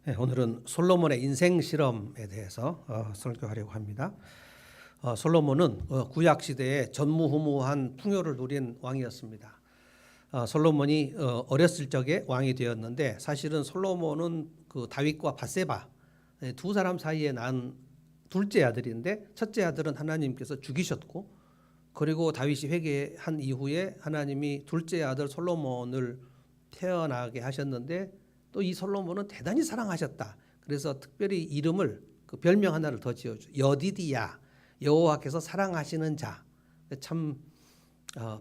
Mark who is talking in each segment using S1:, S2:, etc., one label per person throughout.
S1: 오늘은 솔로몬의 인생 실험에 대해서 설교하려고 합니다. 솔로몬은 구약 시대에 전무후무한 풍요를 누린 왕이었습니다. 솔로몬이 어렸을 적에 왕이 되었는데 사실은 솔로몬은 그 다윗과 밧세바 두 사람 사이에 난 둘째 아들인데 첫째 아들은 하나님께서 죽이셨고, 그리고 다윗이 회개한 이후에 하나님이 둘째 아들 솔로몬을 태어나게 하셨는데 또 이 솔로몬은 대단히 사랑하셨다. 그래서 특별히 이름을 그 별명 하나를 더 지어줘. 여디디야, 여호와께서 사랑하시는 자. 참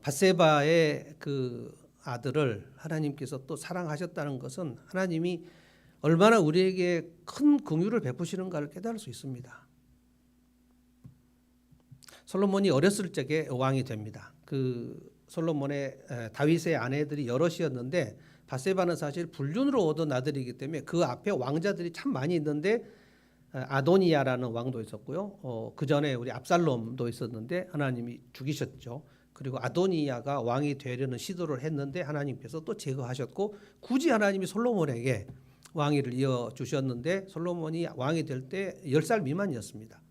S1: 밧세바의 그 아들을 하나님께서 또 사랑하셨다는 것은 하나님이 얼마나 우리에게 큰 긍휼을 베푸시는가를 깨달을 수 있습니다. 솔로몬이 어렸을 적에 왕이 됩니다. 그 솔로몬의 다윗의 아내들이 여럿이었는데 밧세바는 사실 불륜으로 얻은 아들이기 때문에 그 앞에 왕자들이 참 많이 있는데 아도니아라는 왕도 있었고요. 그 전에 우리 압살롬도 있었는데 하나님이 죽이셨죠. 그리고 아도니아가 왕이 되려는 시도를 했는데 하나님께서 또 제거하셨고, 굳이 하나님이 솔로몬에게 왕위를 이어 주셨는데 솔로몬이 왕이 될 때 10살 미만이었습니다.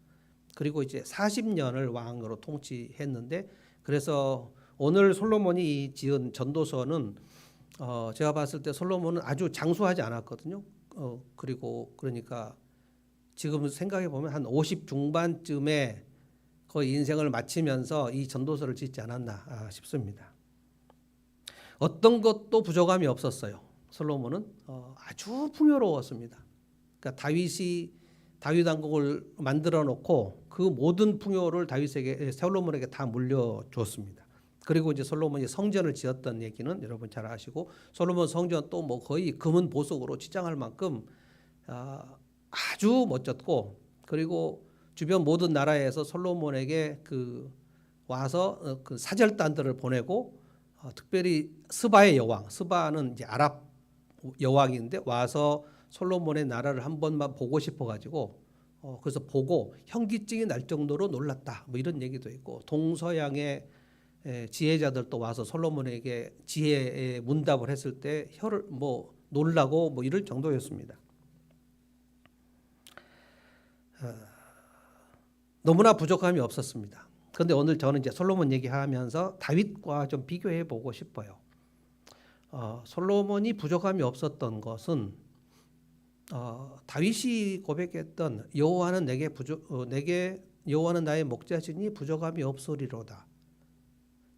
S1: 그리고 이제 40년을 왕으로 통치했는데, 그래서 오늘 솔로몬이 지은 전도서는 제가 봤을 때 솔로몬은 아주 장수하지 않았거든요. 그리고 그러니까 지금 생각해 보면 한 50 중반쯤에 거의 인생을 마치면서 이 전도서를 짓지 않았나 싶습니다. 어떤 것도 부족함이 없었어요. 솔로몬은 아주 풍요로웠습니다. 그러니까 다윗 왕국을 만들어 놓고 그 모든 풍요를 솔로몬에게 다 물려줬습니다. 그리고 이제 솔로몬이 성전을 지었던 얘기는 여러분 잘 아시고, 솔로몬 성전 또 뭐 거의 금은 보석으로 치장할 만큼 아주 멋졌고, 그리고 주변 모든 나라에서 솔로몬에게 그 와서 그 사절단들을 보내고, 특별히 스바의 여왕, 스바는 이제 아랍 여왕인데 와서 솔로몬의 나라를 한 번만 보고 싶어 가지고 그래서 보고 현기증이 날 정도로 놀랐다, 뭐 이런 얘기도 있고, 동서양의 지혜자들도 와서 솔로몬에게 지혜의 문답을 했을 때 혀를 뭐 놀라고 뭐 이럴 정도였습니다. 너무나 부족함이 없었습니다. 그런데 오늘 저는 이제 솔로몬 얘기하면서 다윗과 좀 비교해 보고 싶어요. 솔로몬이 부족함이 없었던 것은 다윗이 고백했던 여호와는 여호와는 나의 목자시니 부족함이 없으리로다.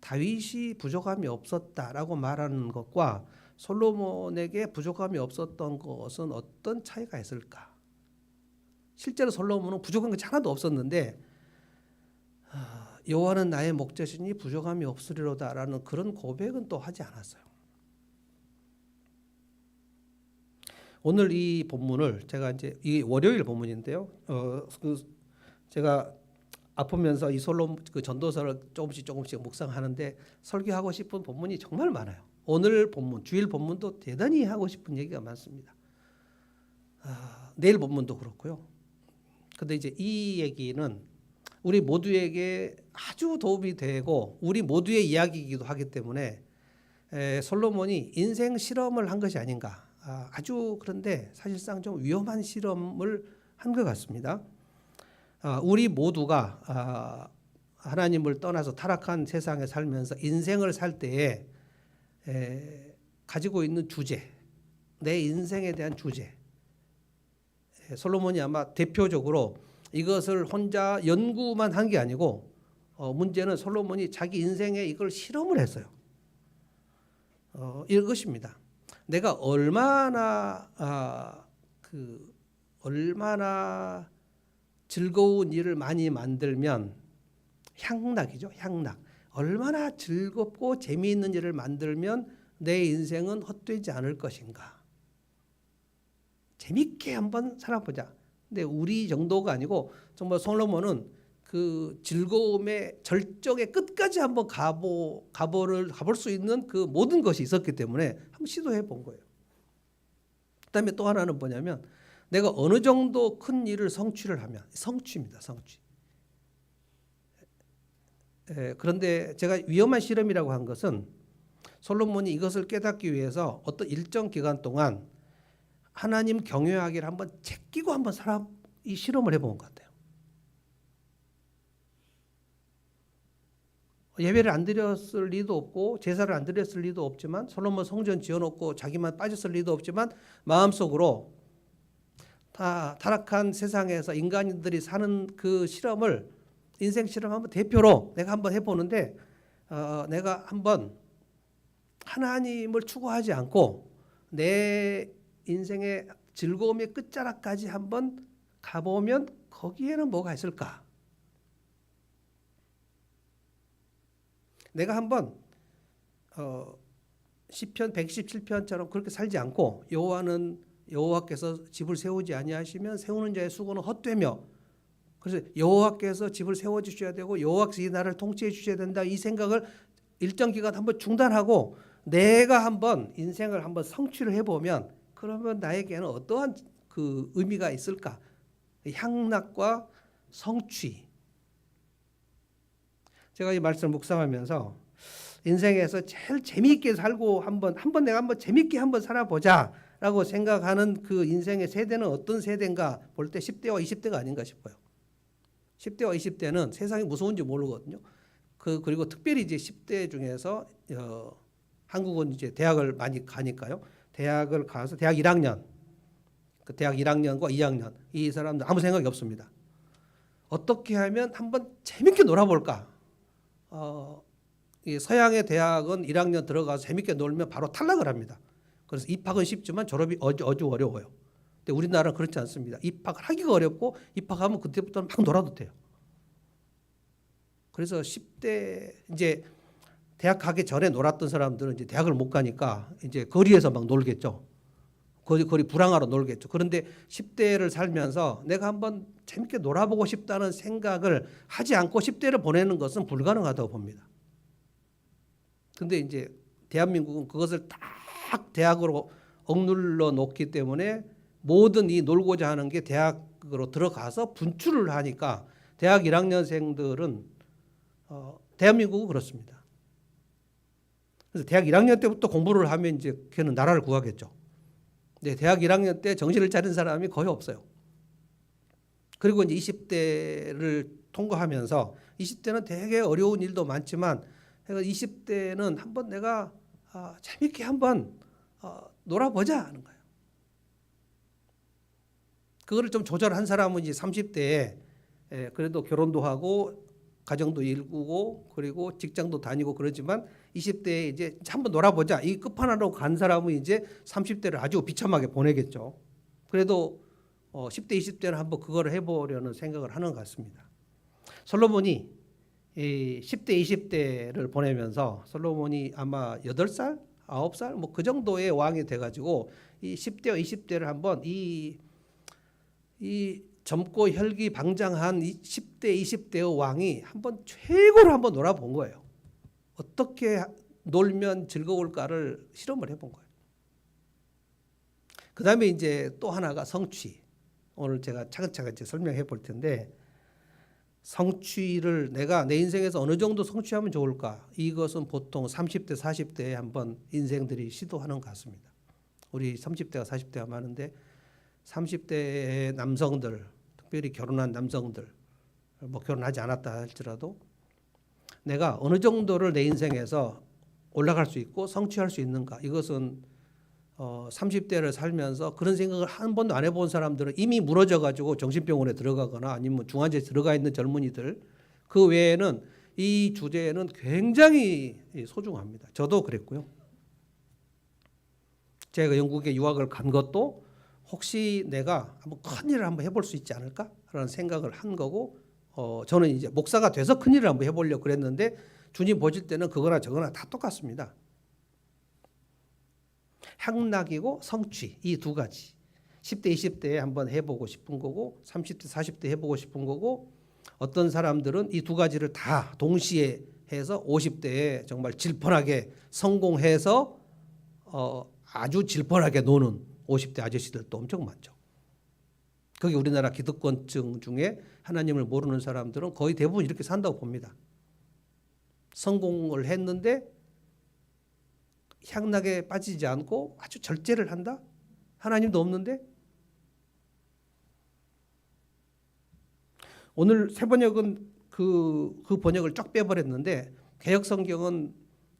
S1: 다윗이 부족함이 없었다라고 말하는 것과 솔로몬에게 부족함이 없었던 것은 어떤 차이가 있을까? 실제로 솔로몬은 부족한 것이 하나도 없었는데 여호와는 나의 목자시니 부족함이 없으리로다라는 그런 고백은 또 하지 않았어요. 오늘 이 본문을 제가 이제 이 월요일 본문인데요. 제가 아프면서 이 솔로몬 그 전도서를 조금씩 묵상하는데 설교하고 싶은 본문이 정말 많아요. 오늘 본문, 주일 본문도 대단히 하고 싶은 얘기가 많습니다. 내일 본문도 그렇고요. 근데 이제 이 얘기는 우리 모두에게 아주 도움이 되고 우리 모두의 이야기이기도 하기 때문에 솔로몬이 인생 실험을 한 것이 아닌가. 아주 그런데 사실상 좀 위험한 실험을 한 것 같습니다. 우리 모두가 하나님을 떠나서 타락한 세상에 살면서 인생을 살 때에 가지고 있는 주제, 내 인생에 대한 주제, 솔로몬이 아마 대표적으로 이것을 혼자 연구만 한 게 아니고 문제는 솔로몬이 자기 인생에 이걸 실험을 했어요. 이것입니다. 내가 얼마나 즐거운 일을 많이 만들면 향락이죠. 향락. 얼마나 즐겁고 재미있는 일을 만들면 내 인생은 헛되지 않을 것인가. 재밌게 한번 살아보자. 근데 우리 정도가 아니고 정말 솔로몬은 그 즐거움의 절정의 끝까지 한번 가볼 수 있는 그 모든 것이 있었기 때문에 한번 시도해 본 거예요. 그다음에 또 하나는 뭐냐면 내가 어느 정도 큰 일을 성취를 하면, 성취입니다. 성취. 그런데 제가 위험한 실험이라고 한 것은 솔로몬이 이것을 깨닫기 위해서 어떤 일정 기간 동안 하나님 경외하기를 한번 제끼고 한번 이 실험을 해본 것 같아요. 예배를 안 드렸을 리도 없고 제사를 안 드렸을 리도 없지만 솔로몬 성전 지어놓고 자기만 빠졌을 리도 없지만 마음속으로 다 타락한 세상에서 인간들이 사는 그 실험을 인생 실험 한번 대표로 내가 한번 해보는데 내가 한번 하나님을 추구하지 않고 내 인생의 즐거움의 끝자락까지 한번 가보면 거기에는 뭐가 있을까? 내가 한번 시편 117편처럼 그렇게 살지 않고 여호와께서 집을 세우지 아니하시면 세우는 자의 수고는 헛되며 그래서 여호와께서 집을 세워 주셔야 되고 여호와께서 이 나라를 통치해 주셔야 된다 이 생각을 일정 기간 한번 중단하고 내가 한번 인생을 한번 성취를 해보면 그러면 나에게는 어떠한 그 의미가 있을까? 향락과 성취. 제가 이 말씀을 묵상하면서 인생에서 제일 재미있게 살고 한번 내가 한번 재미있게 한번 살아보자라고 생각하는 그 인생의 세대는 어떤 세대인가 볼 때 10대와 20대가 아닌가 싶어요. 10대와 20대는 세상이 무서운지 모르거든요. 그리고 특별히 이제 10대 중에서 한국은 이제 대학을 많이 가니까요. 대학을 가서 대학 1학년, 그 대학 1학년과 2학년 이 사람들 아무 생각이 없습니다. 어떻게 하면 한번 재밌게 놀아볼까? 이 서양의 대학은 1학년 들어가서 재밌게 놀면 바로 탈락을 합니다. 그래서 입학은 쉽지만 졸업이 아주 어려워요. 근데 우리나라는 그렇지 않습니다. 입학을 하기가 어렵고 입학하면 그때부터는 막 놀아도 돼요. 그래서 10대 이제 대학 가기 전에 놀았던 사람들은 이제 대학을 못 가니까 이제 거리에서 막 놀겠죠. 거리 불황하러 놀겠죠. 그런데 10대를 살면서 내가 한번 재밌게 놀아보고 싶다는 생각을 하지 않고 10대를 보내는 것은 불가능하다고 봅니다. 근데 이제 대한민국은 그것을 딱 대학으로 억눌러 놓기 때문에 모든 이 놀고자 하는 게 대학으로 들어가서 분출을 하니까 대학 1학년생들은 대한민국은 그렇습니다. 그래서 대학 1학년 때부터 공부를 하면 이제 걔는 나라를 구하겠죠. 근데 대학 1학년 때 정신을 차린 사람이 거의 없어요. 그리고 이제 20대를 통과하면서 20대는 되게 어려운 일도 많지만 20대는 한번 내가 재밌게 한번 놀아보자 하는 거예요. 그거를 좀 조절한 사람은 이제 30대에 그래도 결혼도 하고 가정도 일구고 그리고 직장도 다니고 그러지만 20대에 이제 한번 놀아보자 이 끝판왕으로 간 사람은 이제 30대를 아주 비참하게 보내겠죠. 그래도 10대 20대는 한번 그거를 해보려는 생각을 하는 것 같습니다. 솔로몬이 이 10대 20대를 보내면서 솔로몬이 아마 8살 9살 뭐 그 정도의 왕이 돼가지고 이 10대와 20대를 한번 이 젊고 혈기방장한 10대 20대의 왕이 한번 최고로 한번 놀아본 거예요. 어떻게 놀면 즐거울까를 실험을 해본 거예요. 그 다음에 이제 또 하나가 성취. 오늘 제가 차근차근 설명해 볼 텐데 성취를 내가 내 인생에서 어느 정도 성취하면 좋을까? 이것은 보통 30대 40대에 한번 인생들이 시도하는 것 같습니다. 우리 30대가 40대가 많은데 30대의 남성들 특별히 결혼한 남성들 뭐 결혼하지 않았다 할지라도 내가 어느 정도를 내 인생에서 올라갈 수 있고 성취할 수 있는가 이것은 30대를 살면서 그런 생각을 한 번도 안 해본 사람들은 이미 무너져 가지고 정신병원에 들어가거나 아니면 중환자에 들어가 있는 젊은이들 그 외에는 이 주제는 굉장히 소중합니다. 저도 그랬고요. 제가 영국에 유학을 간 것도 혹시 내가 한번 큰일을 한번 해볼 수 있지 않을까라는 생각을 한 거고 저는 이제 목사가 돼서 큰일을 한번 해보려고 그랬는데 주님 보실 때는 그거나 저거나 다 똑같습니다. 향락이고 성취 이 두 가지 10대 20대에 한번 해보고 싶은 거고 30대 40대 해보고 싶은 거고 어떤 사람들은 이 두 가지를 다 동시에 해서 50대에 정말 질펀하게 성공해서 아주 질펀하게 노는 50대 아저씨들도 엄청 많죠. 거기 우리나라 기득권층 중에 하나님을 모르는 사람들은 거의 대부분 이렇게 산다고 봅니다. 성공을 했는데 향락에 빠지지 않고 아주 절제를 한다? 하나님도 없는데? 오늘 새 번역은 그 번역을 쫙 빼버렸는데 개역 성경은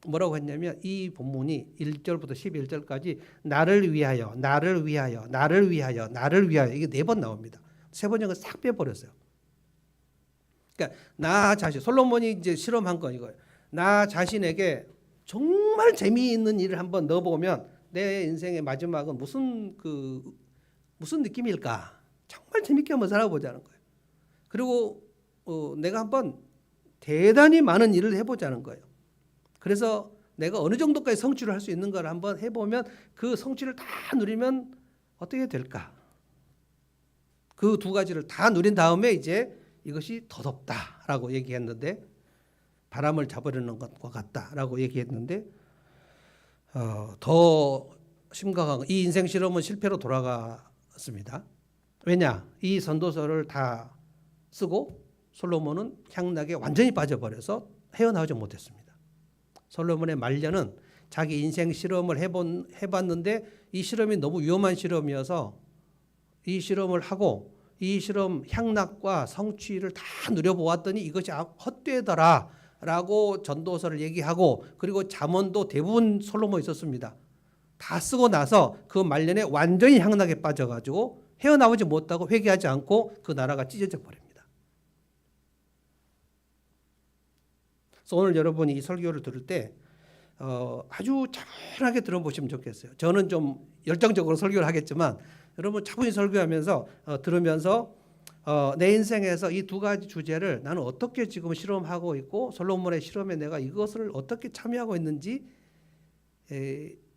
S1: 뭐라고 했냐면 이 본문이 1절부터 11절까지 나를 위하여, 나를 위하여, 나를 위하여, 나를 위하여 이게 4번 나옵니다. 새 번역은 싹 빼버렸어요. 그러니까 나 자신, 솔로몬이 이제 실험한 건 이거예요. 나 자신에게 정말 재미있는 일을 한번 넣어보면 내 인생의 마지막은 무슨 느낌일까? 정말 재밌게 한번 살아보자는 거예요. 그리고 내가 한번 대단히 많은 일을 해보자는 거예요. 그래서 내가 어느 정도까지 성취를 할 수 있는 걸 한번 해보면 그 성취를 다 누리면 어떻게 될까? 그 2가지를 다 누린 다음에 이제 이것이 더덥다라고 얘기했는데 바람을 잡으려는 것과 같다라고 얘기했는데 더 심각한 건 이 인생 실험은 실패로 돌아갔습니다. 왜냐? 이 선도서를 다 쓰고 솔로몬은 향락에 완전히 빠져버려서 헤어나오지 못했습니다. 솔로몬의 말년은 자기 인생 실험을 해봤는데 이 실험이 너무 위험한 실험이어서 이 실험을 하고 이 실험 향락과 성취를 다 누려보았더니 이것이 헛되더라라고 전도서를 얘기하고 그리고 잠언도 대부분 솔로몬이 썼습니다. 다 쓰고 나서 그 말년에 완전히 향락에 빠져가지고 헤어나오지 못하고 회개하지 않고 그 나라가 찢어져 버립니다. 그래서 오늘 여러분이 이 설교를 들을 때 아주 차분하게 들어보시면 좋겠어요. 저는 좀 열정적으로 설교를 하겠지만 여러분 차분히 설교하면서 들으면서 내 인생에서 이 2가지 주제를 나는 어떻게 지금 실험하고 있고 솔로몬의 실험에 내가 이것을 어떻게 참여하고 있는지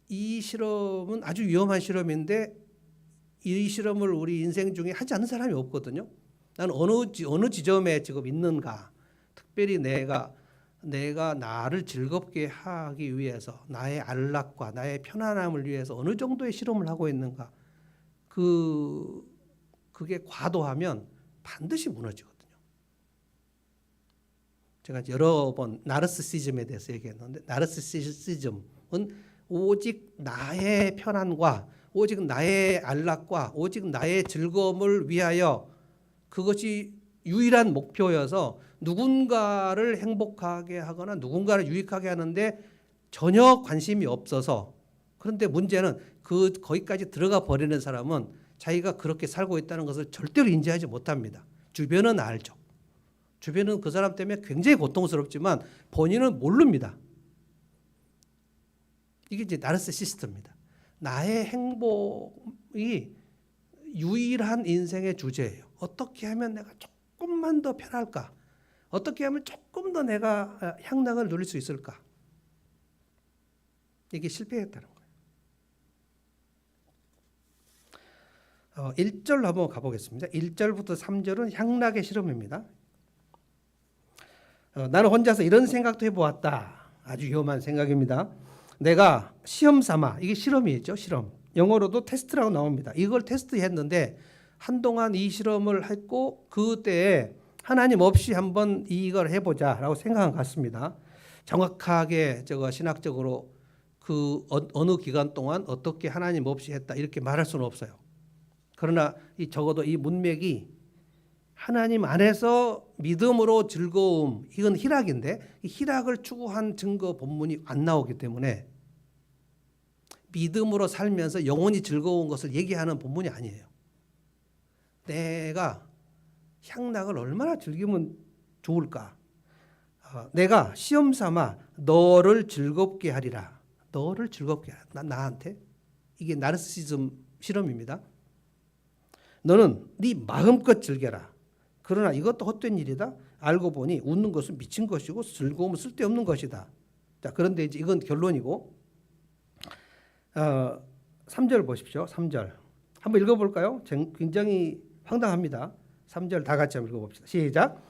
S1: 이 실험은 아주 위험한 실험인데 이 실험을 우리 인생 중에 하지 않는 사람이 없거든요. 나는 어느 지점에 지금 있는가, 특별히 내가 나를 즐겁게 하기 위해서 나의 안락과 나의 편안함을 위해서 어느 정도의 실험을 하고 있는가, 그게 과도하면 반드시 무너지거든요. 제가 여러 번 나르시시즘에 대해서 얘기했는데 나르시시즘은 오직 나의 편안과 오직 나의 안락과 오직 나의 즐거움을 위하여 그것이 유일한 목표여서 누군가를 행복하게 하거나 누군가를 유익하게 하는데 전혀 관심이 없어서 그런데 문제는 거기까지 들어가 버리는 사람은 자기가 그렇게 살고 있다는 것을 절대로 인지하지 못합니다. 주변은 알죠. 주변은 그 사람 때문에 굉장히 고통스럽지만 본인은 모릅니다. 이게 이제 나르시시스트입니다. 나의 행복이 유일한 인생의 주제예요. 어떻게 하면 내가 조금만 더 편할까? 어떻게 하면 조금 더 내가 향락을 누릴 수 있을까? 이게 실패했다는 거예요. 1절 한번 가보겠습니다. 1절부터 3절은 향락의 실험입니다. 나는 혼자서 이런 생각도 해보았다. 아주 위험한 생각입니다. 내가 시험 삼아, 이게 실험이죠. 실험. 영어로도 테스트라고 나옵니다. 이걸 테스트했는데 한동안 이 실험을 했고 그때에 하나님 없이 한번 이걸 해보자라고 생각한 것 같습니다. 정확하게 신학적으로 어느 기간 동안 어떻게 하나님 없이 했다 이렇게 말할 수는 없어요. 그러나 적어도 이 문맥이 하나님 안에서 믿음으로 즐거움, 이건 희락인데 이 희락을 추구한 증거 본문이 안 나오기 때문에 믿음으로 살면서 영원히 즐거운 것을 얘기하는 본문이 아니에요. 내가 향락을 얼마나 즐기면 좋을까? 내가 시험 삼아 너를 즐겁게 하리라. 너를 즐겁게 하라. 나한테? 이게 나르시시즘 실험입니다. 너는 네 마음껏 즐겨라. 그러나 이것도 헛된 일이다. 알고 보니 웃는 것은 미친 것이고 즐거움은 쓸데없는 것이다. 자, 그런데 이제 이건 결론이고 3절 보십시오. 3절 한번 읽어볼까요? 굉장히 황당합니다. 3절 다 같이 한번 읽어봅시다. 시작.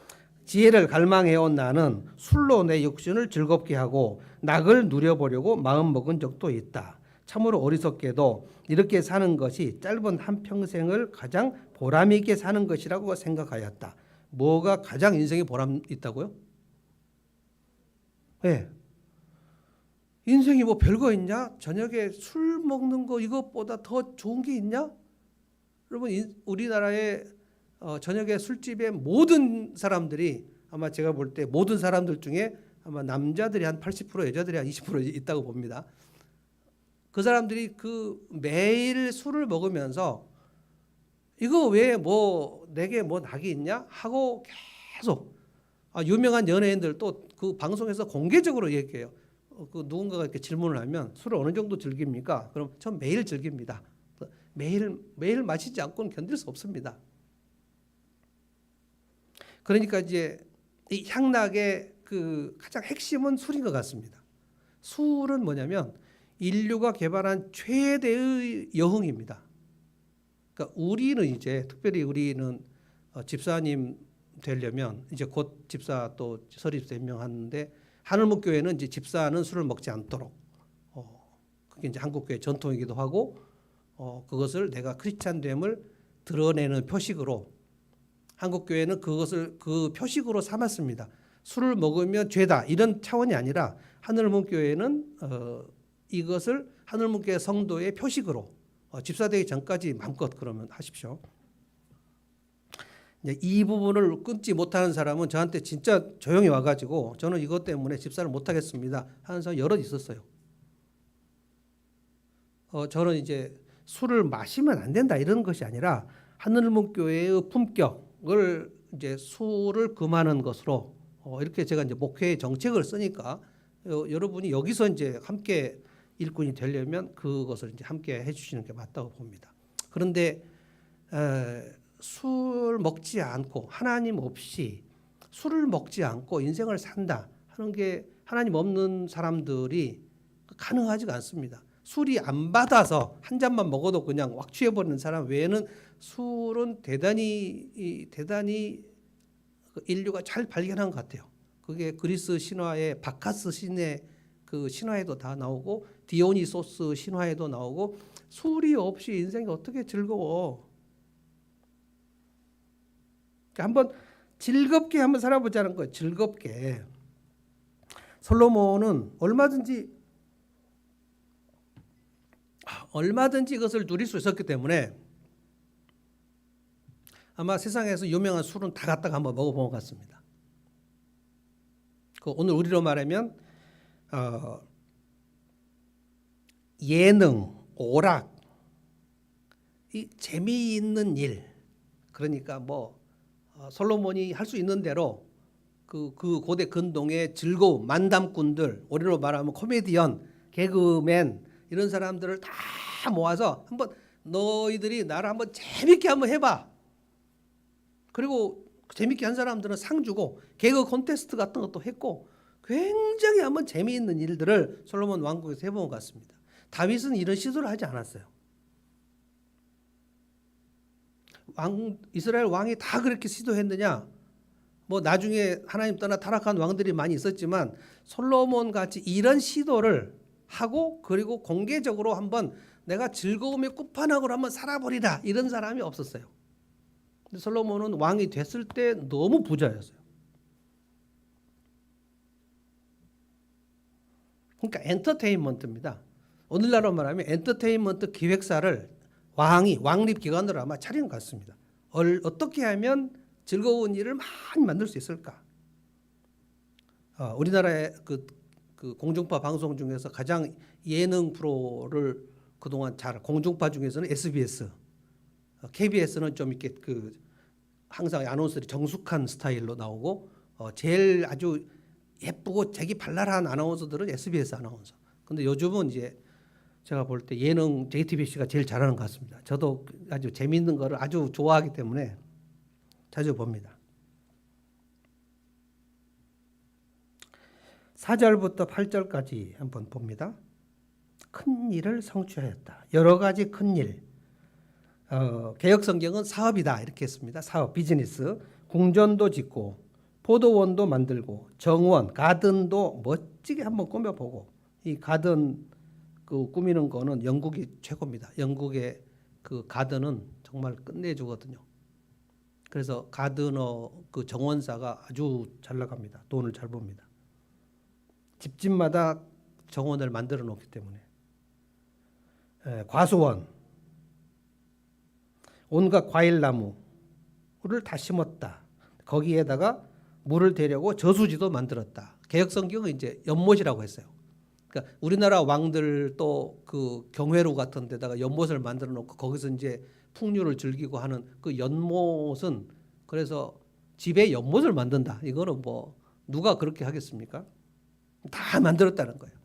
S1: 지혜를 갈망해온 나는 술로 내 육신을 즐겁게 하고 낙을 누려보려고 마음먹은 적도 있다. 참으로 어리석게도 이렇게 사는 것이 짧은 한평생을 가장 보람 있게 사는 것이라고 생각하였다. 뭐가 가장 인생에 보람 있다고요? 네. 인생이 뭐 별거 있냐? 저녁에 술 먹는 거 이것보다 더 좋은 게 있냐? 여러분 우리나라의 저녁에 술집에 모든 사람들이 아마 제가 볼 때 모든 사람들 중에 아마 남자들이 한 80% 여자들이 한 20% 있다고 봅니다. 그 사람들이 그 매일 술을 먹으면서 이거 왜 뭐 내게 뭐 낙이 있냐 하고 계속 유명한 연예인들 또 그 방송에서 공개적으로 얘기해요. 그 누군가가 이렇게 질문을 하면 술을 어느 정도 즐깁니까? 그럼 전 매일 즐깁니다. 매일 마시지 않고는 견딜 수 없습니다. 그러니까 이제 이 향락의 그 가장 핵심은 술인 것 같습니다. 술은 뭐냐면 인류가 개발한 최대의 여흥입니다. 그러니까 우리는 이제 특별히 우리는 집사님 되려면 이제 곧 집사 또 설립 임명하는데 하늘목교회는 이제 집사는 술을 먹지 않도록 그게 이제 한국교회 전통이기도 하고 그것을 내가 크리스찬됨을 드러내는 표식으로 한국교회는 그것을 그 표식으로 삼았습니다. 술을 먹으면 죄다 이런 차원이 아니라 하늘목교회는 이것을 하늘목교회 성도의 표식으로 집사되기 전까지 마음껏 그러면 하십시오. 이 부분을 끊지 못하는 사람은 저한테 진짜 조용히 와가지고 저는 이것 때문에 집사를 못하겠습니다 하는 사람 여럿 있었어요. 저는 이제 술을 마시면 안 된다 이런 것이 아니라 하늘문교회의 품격을 이제 술을 금하는 것으로 이렇게 제가 이제 목회의 정책을 쓰니까 여러분이 여기서 이제 함께 일꾼이 되려면 그것을 이제 함께 해주시는 게 맞다고 봅니다. 그런데 술 먹지 않고 하나님 없이 술을 먹지 않고 인생을 산다 하는 게 하나님 없는 사람들이 가능하지가 않습니다. 술이 안 받아서 한 잔만 먹어도 그냥 확 취해버리는 사람 외에는 술은 대단히 인류가 잘 발견한 것 같아요. 그게 그리스 신화의 바카스 신의 그 신화에도 다 나오고 디오니소스 신화에도 나오고 술이 없이 인생이 어떻게 즐거워? 한번 즐겁게 한번 살아보자는 거예요. 즐겁게. 솔로몬은 얼마든지 이것을 누릴 수 있었기 때문에 아마 세상에서 유명한 술은 다 갖다가 한번 먹어본 것 같습니다. 오늘 우리로 말하면 예능, 오락, 이 재미있는 일, 그러니까 뭐 솔로몬이 할 수 있는 대로 그 고대 근동의 즐거움, 만담꾼들, 우리로 말하면 코미디언, 개그맨 이런 사람들을 다 모아서 한번 너희들이 나를 한번 재밌게 한번 해봐. 그리고 재밌게 한 사람들은 상 주고 개그 콘테스트 같은 것도 했고 굉장히 한번 재미있는 일들을 솔로몬 왕국에서 해본 것 같습니다. 다윗은 이런 시도를 하지 않았어요. 이스라엘 왕이 다 그렇게 시도했느냐? 뭐 나중에 하나님 떠나 타락한 왕들이 많이 있었지만 솔로몬 같이 이런 시도를 하고 그리고 공개적으로 한번 내가 즐거움의 끝판왕으로 한번 살아버리라 이런 사람이 없었어요. 근데 솔로몬은 왕이 됐을 때 너무 부자였어요. 그러니까 엔터테인먼트입니다. 오늘날로 말하면 엔터테인먼트 기획사를 왕립 기관으로 아마 차린 것 같습니다. 어떻게 하면 즐거운 일을 많이 만들 수 있을까? 우리나라의 그 공중파 방송 중에서 가장 예능 프로를 그동안 공중파 중에서는 SBS, KBS는 좀 이렇게 항상 아나운서들이 정숙한 스타일로 나오고 제일 아주 예쁘고 재기 발랄한 아나운서들은 SBS 아나운서. 근데 요즘은 이제 제가 볼 때 예능 JTBC가 제일 잘하는 것 같습니다. 저도 아주 재미있는 거를 아주 좋아하기 때문에 자주 봅니다. 4절부터 8절까지 한번 봅니다. 큰 일을 성취하였다. 여러 가지 큰 일. 개혁성경은 사업이다 이렇게 했습니다. 사업, 비즈니스. 궁전도 짓고 포도원도 만들고 정원, 가든도 멋지게 한번 꾸며보고 이 가든 꾸미는 거는 영국이 최고입니다. 영국의 그 가든은 정말 끝내주거든요. 그래서 가드너 정원사가 아주 잘 나갑니다. 돈을 잘 봅니다. 집집마다 정원을 만들어 놓기 때문에. 과수원, 온갖 과일나무를 다 심었다. 거기에다가 물을 대려고 저수지도 만들었다. 개혁성경은 이제 연못이라고 했어요. 그러니까 우리나라 왕들 또 그 경회로 같은 데다가 연못을 만들어 놓고 거기서 이제 풍류를 즐기고 하는 그 연못은, 그래서 집에 연못을 만든다. 이거는 뭐 누가 그렇게 하겠습니까? 다 만들었다는 거예요.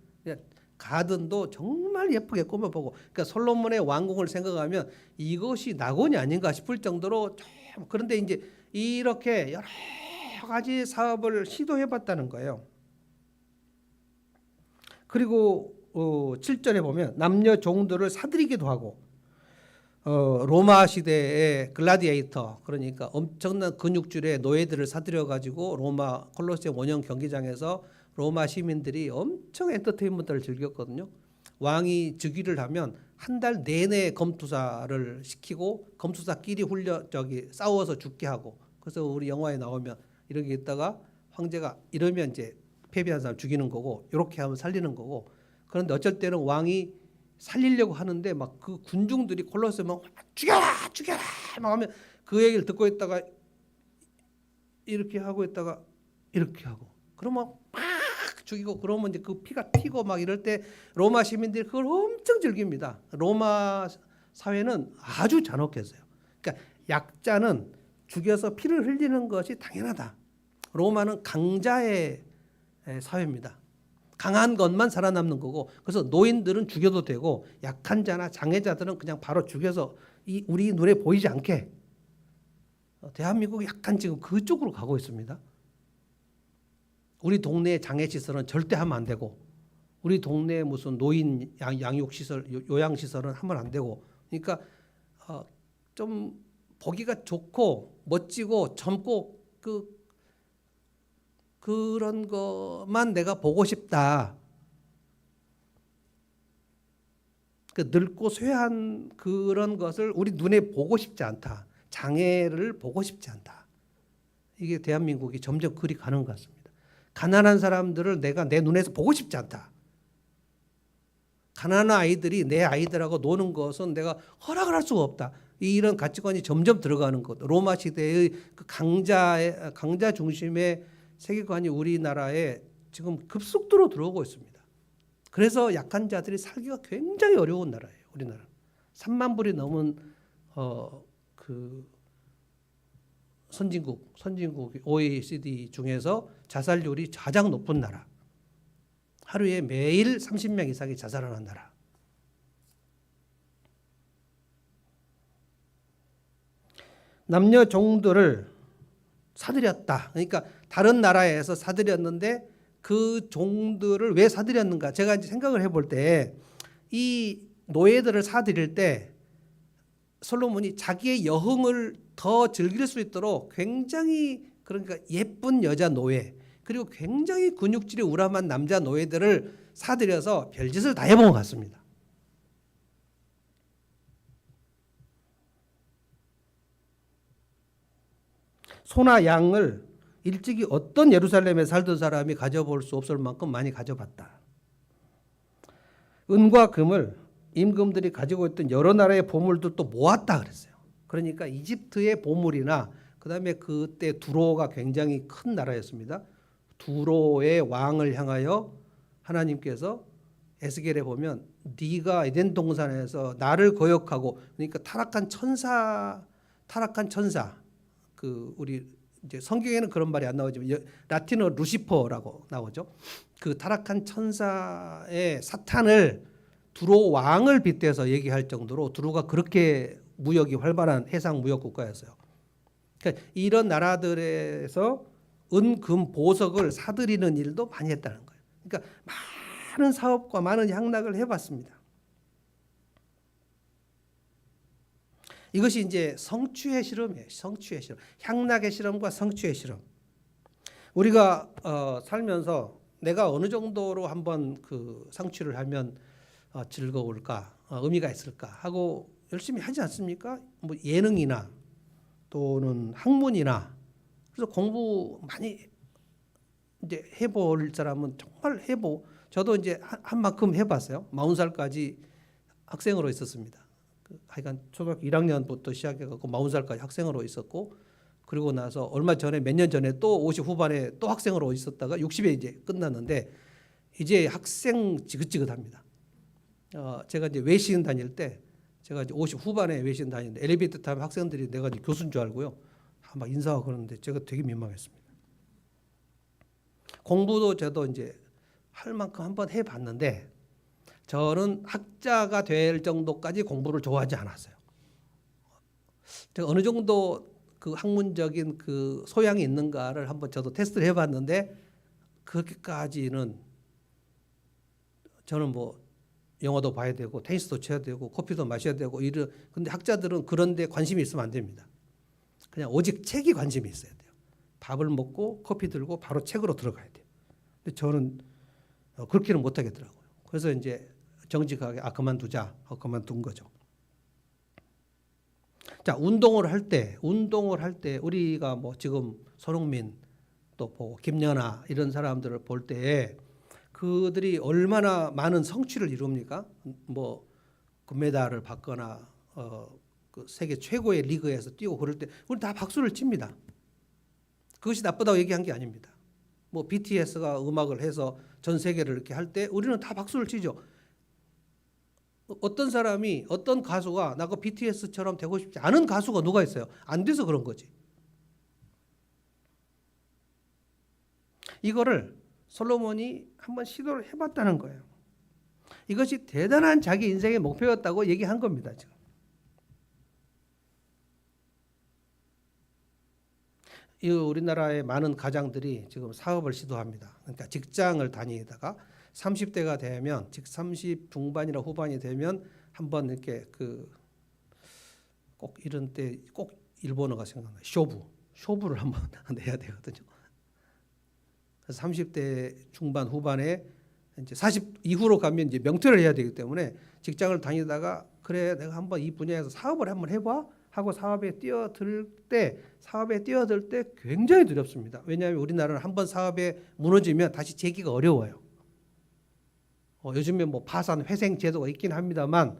S1: 가든도 정말 예쁘게 꾸며보고, 그러니까 솔로몬의 왕궁을 생각하면 이것이 낙원이 아닌가 싶을 정도로 그런데 이제 이렇게 여러 가지 사업을 시도해봤다는 거예요. 그리고 7절에 보면 남녀 종들을 사들이기도 하고, 로마 시대의 글라디에이터, 그러니까 엄청난 근육질의 노예들을 사들여 가지고 로마 콜로세움 원형 경기장에서 로마 시민들이 엄청 엔터테인먼트를 즐겼거든요. 왕이 즉위를 하면 한 달 내내 검투사를 시키고 검투사끼리 싸워서 죽게 하고, 그래서 우리 영화에 나오면 이렇게 있다가 황제가 이러면 이제 패배한 사람 죽이는 거고, 이렇게 하면 살리는 거고. 그런데 어쩔 때는 왕이 살리려고 하는데 막 그 군중들이 콜로세움 막 죽여라 죽여라 막 하면 그 얘기를 듣고 있다가 이렇게 하고 있다가 이렇게 하고, 그러면 막 죽이고, 그러면 이제 그 피가 튀고 막 이럴 때 로마 시민들이 그걸 엄청 즐깁니다. 로마 사회는 아주 잔혹했어요. 그러니까 약자는 죽여서 피를 흘리는 것이 당연하다. 로마는 강자의 사회입니다. 강한 것만 살아남는 거고, 그래서 노인들은 죽여도 되고 약한 자나 장애자들은 그냥 바로 죽여서 우리 눈에 보이지 않게. 대한민국이 약간 지금 그쪽으로 가고 있습니다. 우리 동네의 장애시설은 절대 하면 안 되고, 우리 동네에 무슨 노인 양육시설, 요양시설은 하면 안 되고, 그러니까 좀 보기가 좋고 멋지고 젊고 그런 것만 내가 보고 싶다. 그 늙고 쇠한 그런 것을 우리 눈에 보고 싶지 않다. 장애를 보고 싶지 않다. 이게 대한민국이 점점 그리 가는 것 같습니다. 가난한 사람들을 내가 내 눈에서 보고 싶지 않다. 가난한 아이들이 내 아이들하고 노는 것은 내가 허락을 할 수가 없다. 이런 가치관이 점점 들어가는 것. 로마 시대의 그 강자 중심의 세계관이 우리나라에 지금 급속도로 들어오고 있습니다. 그래서 약한 자들이 살기가 굉장히 어려운 나라예요. 우리나라 3만 불이 넘은 그 선진국 OECD 중에서 자살률이 가장 높은 나라. 하루에 매일 30명 이상이 자살하는 나라. 남녀 종들을 사들였다. 그러니까 다른 나라에서 사들였는데 그 종들을 왜 사들였는가? 제가 이제 생각을 해볼 때 이 노예들을 사들일 때 솔로몬이 자기의 여흥을 더 즐길 수 있도록 굉장히, 그러니까 예쁜 여자 노예, 그리고 굉장히 근육질이 우람한 남자 노예들을 사들여서 별짓을 다 해본 것 같습니다. 소나 양을 일찍이 어떤 예루살렘에 살던 사람이 가져볼 수 없을 만큼 많이 가져봤다. 은과 금을 임금들이 가지고 있던 여러 나라의 보물들도 모았다 그랬어요. 그러니까 이집트의 보물이나 그다음에 그때 두로가 굉장히 큰 나라였습니다. 두로의 왕을 향하여 하나님께서 에스겔에 보면 네가 에덴 동산에서 나를 거역하고, 그러니까 타락한 천사 그 우리 이제 성경에는 그런 말이 안 나오지만 라틴어 루시퍼라고 나오죠. 그 타락한 천사의 사탄을 두로 왕을 빗대서 얘기할 정도로 두로가 그렇게 무역이 활발한 해상 무역 국가였어요. 그러니까 이런 나라들에서 은, 금, 보석을 사들이는 일도 많이 했다는 거예요. 그러니까 많은 사업과 많은 향락을 해봤습니다. 이것이 이제 성취의 실험이에요. 성취의 실험. 향락의 실험과 성취의 실험. 우리가 살면서 내가 어느 정도로 한번 그 성취를 하면 즐거울까, 의미가 있을까 하고 열심히 하지 않습니까? 뭐 예능이나 또는 학문이나. 그래서 공부 많이 이제 해볼 사람은 정말 저도 이제 한 만큼 해봤어요. 40살까지 학생으로 있었습니다. 하여간 초등학교 1학년부터 시작해갖고 40살까지 학생으로 있었고, 그리고 나서 얼마 전에 몇 년 전에 또 50 후반에 또 학생으로 있었다가 60에 이제 끝났는데, 이제 학생 지긋지긋합니다. 제가 이제 외신 다닐 때, 제가 이제 50 후반에 외신 다니는데 엘리베이터 타면 학생들이 내가 이제 교수인 줄 알고요, 막 인사하고 그러는데 제가 되게 민망했습니다. 공부도 저도 이제 할 만큼 한번 해봤는데, 저는 학자가 될 정도까지 공부를 좋아하지 않았어요. 제가 어느 정도 그 학문적인 그 소양이 있는가를 한번 저도 테스트를 해봤는데, 그렇게까지는 저는 뭐 영화도 봐야 되고 테니스도 쳐야 되고 커피도 마셔야 되고 이런, 근데 학자들은 그런 데 관심이 있으면 안 됩니다. 그냥 오직 책이 관심이 있어야 돼요. 밥을 먹고 커피 들고 바로 책으로 들어가야 돼요. 근데 저는 그렇게는 못 하겠더라고요. 그래서 이제 정직하게 그만두자 하고 그만둔 거죠. 자, 운동을 할 때 우리가 뭐 지금 손흥민 또 보고 김연아 이런 사람들을 볼 때 그들이 얼마나 많은 성취를 이룹니까? 뭐 금메달을 받거나 그 세계 최고의 리그에서 뛰고 그럴 때 우리 다 박수를 칩니다. 그것이 나쁘다고 얘기한 게 아닙니다. 뭐 BTS가 음악을 해서 전 세계를 이렇게 할 때 우리는 다 박수를 치죠. 어떤 사람이, 어떤 가수가 나그 BTS처럼 되고 싶지 않은 가수가 누가 있어요? 안 돼서 그런 거지. 이거를 솔로몬이 한번 시도를 해봤다는 거예요. 이것이 대단한 자기 인생의 목표였다고 얘기한 겁니다, 지금. 이 우리나라의 많은 가장들이 지금 사업을 시도합니다. 그러니까 직장을 다니다가 30대가 되면, 즉 30 중반이나 후반이 되면 한번 이렇게 꼭 이런 때 꼭 일본어가 생각나요. 쇼부를 한번 내야 되거든요. 그래서 30대 중반 후반에 이제 40 이후로 가면 이제 명퇴를 해야 되기 때문에 직장을 다니다가 그래 내가 한번 이 분야에서 사업을 한번 해봐 하고 사업에 뛰어들 때 굉장히 두렵습니다. 왜냐하면 우리나라는 한번 사업에 무너지면 다시 재기가 어려워요. 요즘에 뭐 파산 회생 제도가 있긴 합니다만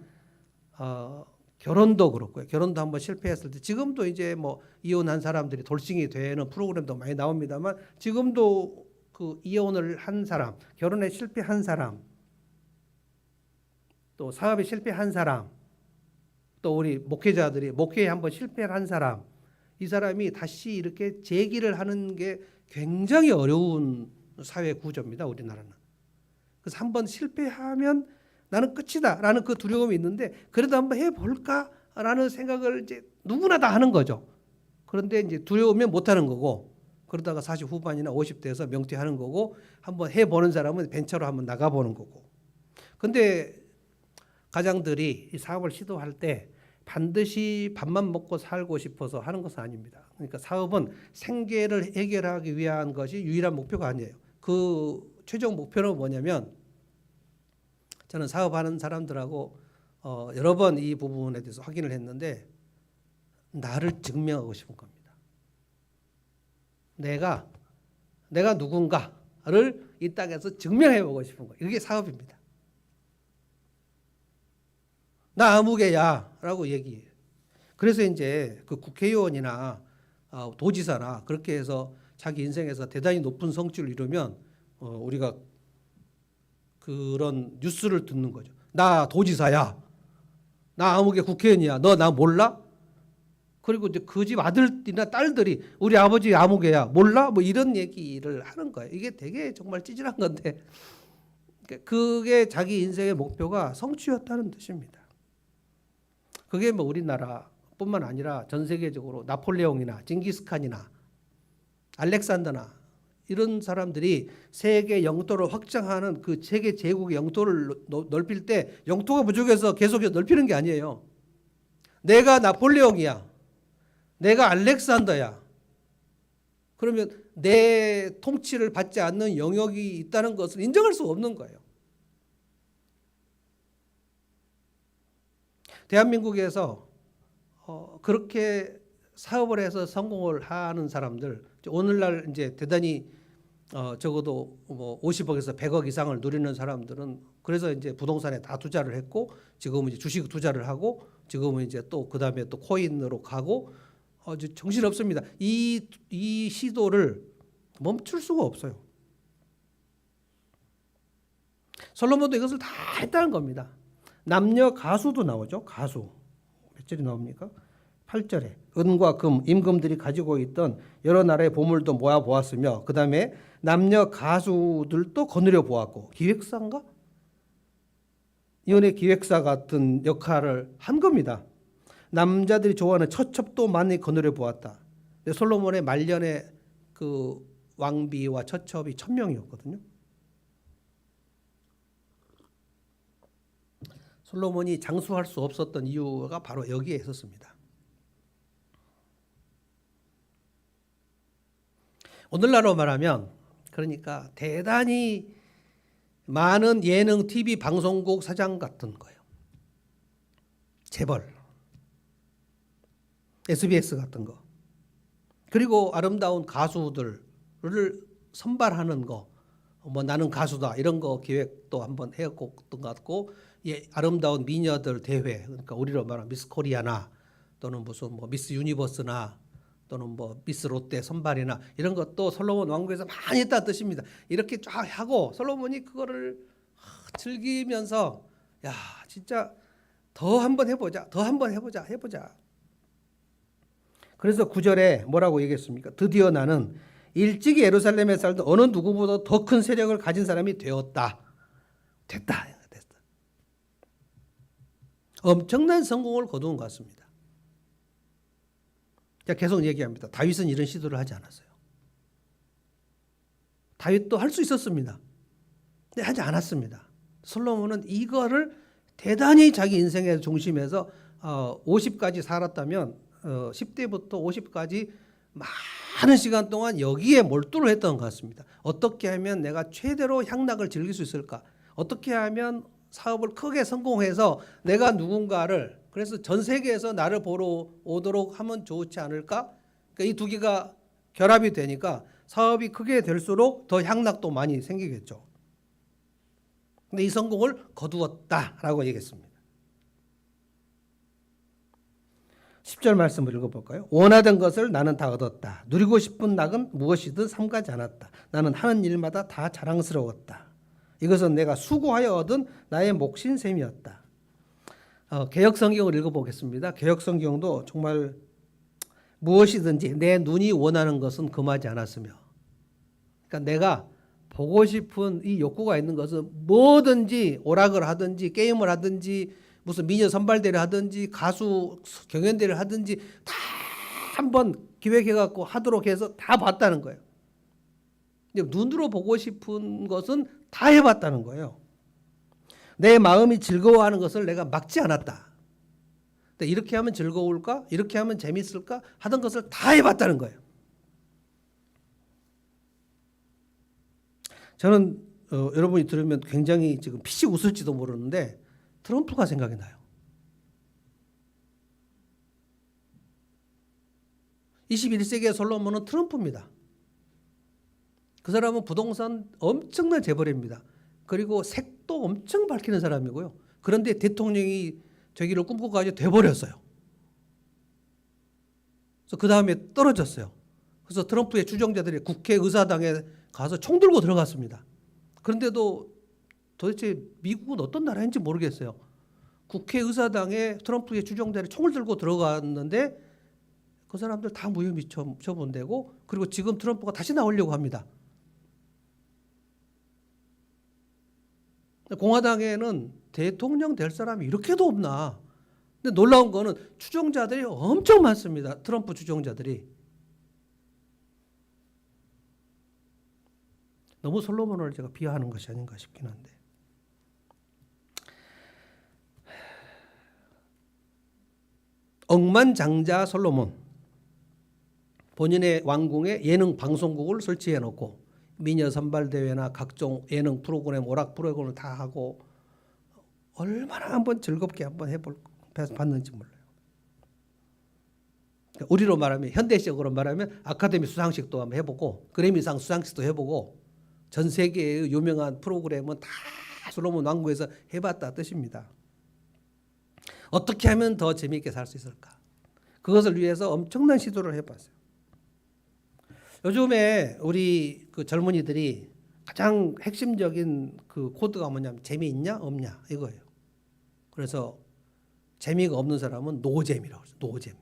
S1: 결혼도 그렇고요. 결혼도 한번 실패했을 때, 지금도 이제 뭐 이혼한 사람들이 돌싱이 되는 프로그램도 많이 나옵니다만, 지금도 그 이혼을 한 사람, 결혼에 실패한 사람, 또 사업에 실패한 사람, 또 우리 목회자들이 목회에 한번 실패를 한 사람, 이 사람이 다시 이렇게 재기를 하는 게 굉장히 어려운 사회 구조입니다, 우리나라는. 그래서 한번 실패하면 나는 끝이다라는 그 두려움이 있는데, 그래도 한번 해볼까라는 생각을 이제 누구나 다 하는 거죠. 그런데 이제 두려우면 못 하는 거고, 그러다가 40 후반이나 50대에서 명퇴하는 거고, 한번 해보는 사람은 벤처로 한번 나가보는 거고. 근데 가장들이 이 사업을 시도할 때 반드시 밥만 먹고 살고 싶어서 하는 것은 아닙니다. 그러니까 사업은 생계를 해결하기 위한 것이 유일한 목표가 아니에요. 그 최종 목표는 뭐냐면, 저는 사업하는 사람들하고 여러 번 이 부분에 대해서 확인을 했는데, 나를 증명하고 싶은 겁니다. 내가 누군가를 이 땅에서 증명해보고 싶은 거예요. 이게 사업입니다. 나 아무개야 라고 얘기해요. 그래서 이제 그 국회의원이나 도지사나 그렇게 해서 자기 인생에서 대단히 높은 성취를 이루면 우리가 그런 뉴스를 듣는 거죠. 나 도지사야, 나 아무개 국회의원이야, 너 나 몰라? 그리고 이제 그 집 아들이나 딸들이 우리 아버지 아무개야, 몰라? 뭐 이런 얘기를 하는 거예요. 이게 되게 정말 찌질한 건데, 그게 자기 인생의 목표가 성취였다는 뜻입니다. 그게 뭐 우리나라뿐만 아니라 전 세계적으로 나폴레옹이나 징기스칸이나 알렉산더나 이런 사람들이 세계 영토를 확장하는, 그 세계 제국의 영토를 넓힐 때 영토가 부족해서 계속 넓히는 게 아니에요. 내가 나폴레옹이야, 내가 알렉산더야, 그러면 내 통치를 받지 않는 영역이 있다는 것을 인정할 수 없는 거예요. 대한민국에서 그렇게 사업을 해서 성공을 하는 사람들, 오늘날 이제 대단히 적어도 뭐 50억에서 100억 이상을 누리는 사람들은 그래서 이제 부동산에 다 투자를 했고 지금은 이제 주식 투자를 하고 지금은 이제 또 그다음에 또 코인으로 가고 정신 없습니다. 이 시도를 멈출 수가 없어요. 솔로몬도 이것을 다 했다는 겁니다. 남녀 가수도 나오죠. 가수 몇 절이 나옵니까? 8절에 은과 금, 임금들이 가지고 있던 여러 나라의 보물도 모아 보았으며 그 다음에 남녀 가수들도 거느려 보았고 기획사인가? 이혼의 기획사 같은 역할을 한 겁니다. 남자들이 좋아하는 처첩도 많이 거느려 보았다. 솔로몬의 말년에 그 왕비와 처첩이 1000명이었거든요. 솔로몬이 장수할 수 없었던 이유가 바로 여기에 있었습니다. 오늘날로 말하면 그러니까 대단히 많은 예능 TV 방송국 사장 같은 거예요. 재벌, SBS 같은 거. 그리고 아름다운 가수들을 선발하는 거. 뭐 나는 가수다 이런 거 기획도 한번 해왔던 것 같고 아름다운 미녀들 대회 그러니까 우리로 말하면 미스 코리아나 또는 무슨 뭐 미스 유니버스나 또는 뭐 미스 롯데 선발이나 이런 것도 솔로몬 왕국에서 많이 했다는 뜻입니다. 이렇게 쫙 하고 솔로몬이 그거를 즐기면서 야 진짜 더 한번 해보자. 그래서 9절에 뭐라고 얘기했습니까? 드디어 나는 일찍이 예루살렘에 살던 어느 누구보다 더 큰 세력을 가진 사람이 됐다. 엄청난 성공을 거둔 것 같습니다. 제가 계속 얘기합니다. 다윗은 이런 시도를 하지 않았어요. 다윗도 할 수 있었습니다. 근데 하지 않았습니다. 솔로몬은 이거를 대단히 자기 인생의 중심에서 50까지 살았다면 10대부터 50까지 많은 시간 동안 여기에 몰두를 했던 것 같습니다. 어떻게 하면 내가 최대로 향락을 즐길 수 있을까? 어떻게 하면 사업을 크게 성공해서 내가 누군가를 그래서 전 세계에서 나를 보러 오도록 하면 좋지 않을까? 그러니까 이 두 개가 결합이 되니까 사업이 크게 될수록 더 향락도 많이 생기겠죠. 근데 이 성공을 거두었다라고 얘기했습니다. 10절 말씀을 읽어볼까요? 원하던 것을 나는 다 얻었다. 누리고 싶은 낙은 무엇이든 삼가지 않았다. 나는 하는 일마다 다 자랑스러웠다. 이것은 내가 수고하여 얻은 나의 몫인 셈이었다. 개역성경을 읽어보겠습니다. 개역성경도 정말 무엇이든지 내 눈이 원하는 것은 금하지 않았으며 그러니까 내가 보고 싶은 이 욕구가 있는 것은 뭐든지 오락을 하든지 게임을 하든지 무슨 미녀 선발대를 하든지 가수 경연대를 하든지 다 한번 기획해갖고 하도록 해서 다 봤다는 거예요. 눈으로 보고 싶은 것은 다 해봤다는 거예요. 내 마음이 즐거워하는 것을 내가 막지 않았다. 이렇게 하면 즐거울까? 이렇게 하면 재밌을까? 하던 것을 다 해봤다는 거예요. 저는 여러분이 들으면 굉장히 지금 피식 웃을지도 모르는데 트럼프가 생각이 나요. 21세기의 솔로몬은 트럼프입니다. 그 사람은 부동산 엄청난 재벌입니다. 그리고 색도 엄청 밝히는 사람이고요. 그런데 대통령이 되기를 꿈꿔가지고 돼버렸어요. 그래서 그 다음에 떨어졌어요. 그래서 트럼프의 추종자들이 국회의사당에 가서 총 들고 들어갔습니다. 그런데도 도대체 미국은 어떤 나라인지 모르겠어요. 국회의사당에 트럼프의 추종자들이 총을 들고 들어갔는데 그 사람들 다 무혐의 처분되고 그리고 지금 트럼프가 다시 나오려고 합니다. 공화당에는 대통령 될 사람이 이렇게도 없나. 근데 놀라운 거는 추종자들이 엄청 많습니다. 트럼프 추종자들이. 너무 솔로몬을 제가 비하하는 것이 아닌가 싶긴 한데. 억만장자 솔로몬. 본인의 왕궁에 예능 방송국을 설치해 놓고 미녀 선발대회나 각종 예능 프로그램, 오락 프로그램을 다 하고 얼마나 한번 즐겁게 한번 봤는지 몰라요. 우리로 말하면 현대식으로 말하면 아카데미 수상식도 한번 해보고 그래미상 수상식도 해보고 전 세계의 유명한 프로그램은 다 솔로몬 왕국에서 해봤다 뜻입니다. 어떻게 하면 더 재미있게 살 수 있을까? 그것을 위해서 엄청난 시도를 해봤어요. 요즘에 우리 그 젊은이들이 가장 핵심적인 그 코드가 뭐냐면 재미있냐 없냐 이거예요. 그래서 재미가 없는 사람은 노잼이라고 해요. 노잼.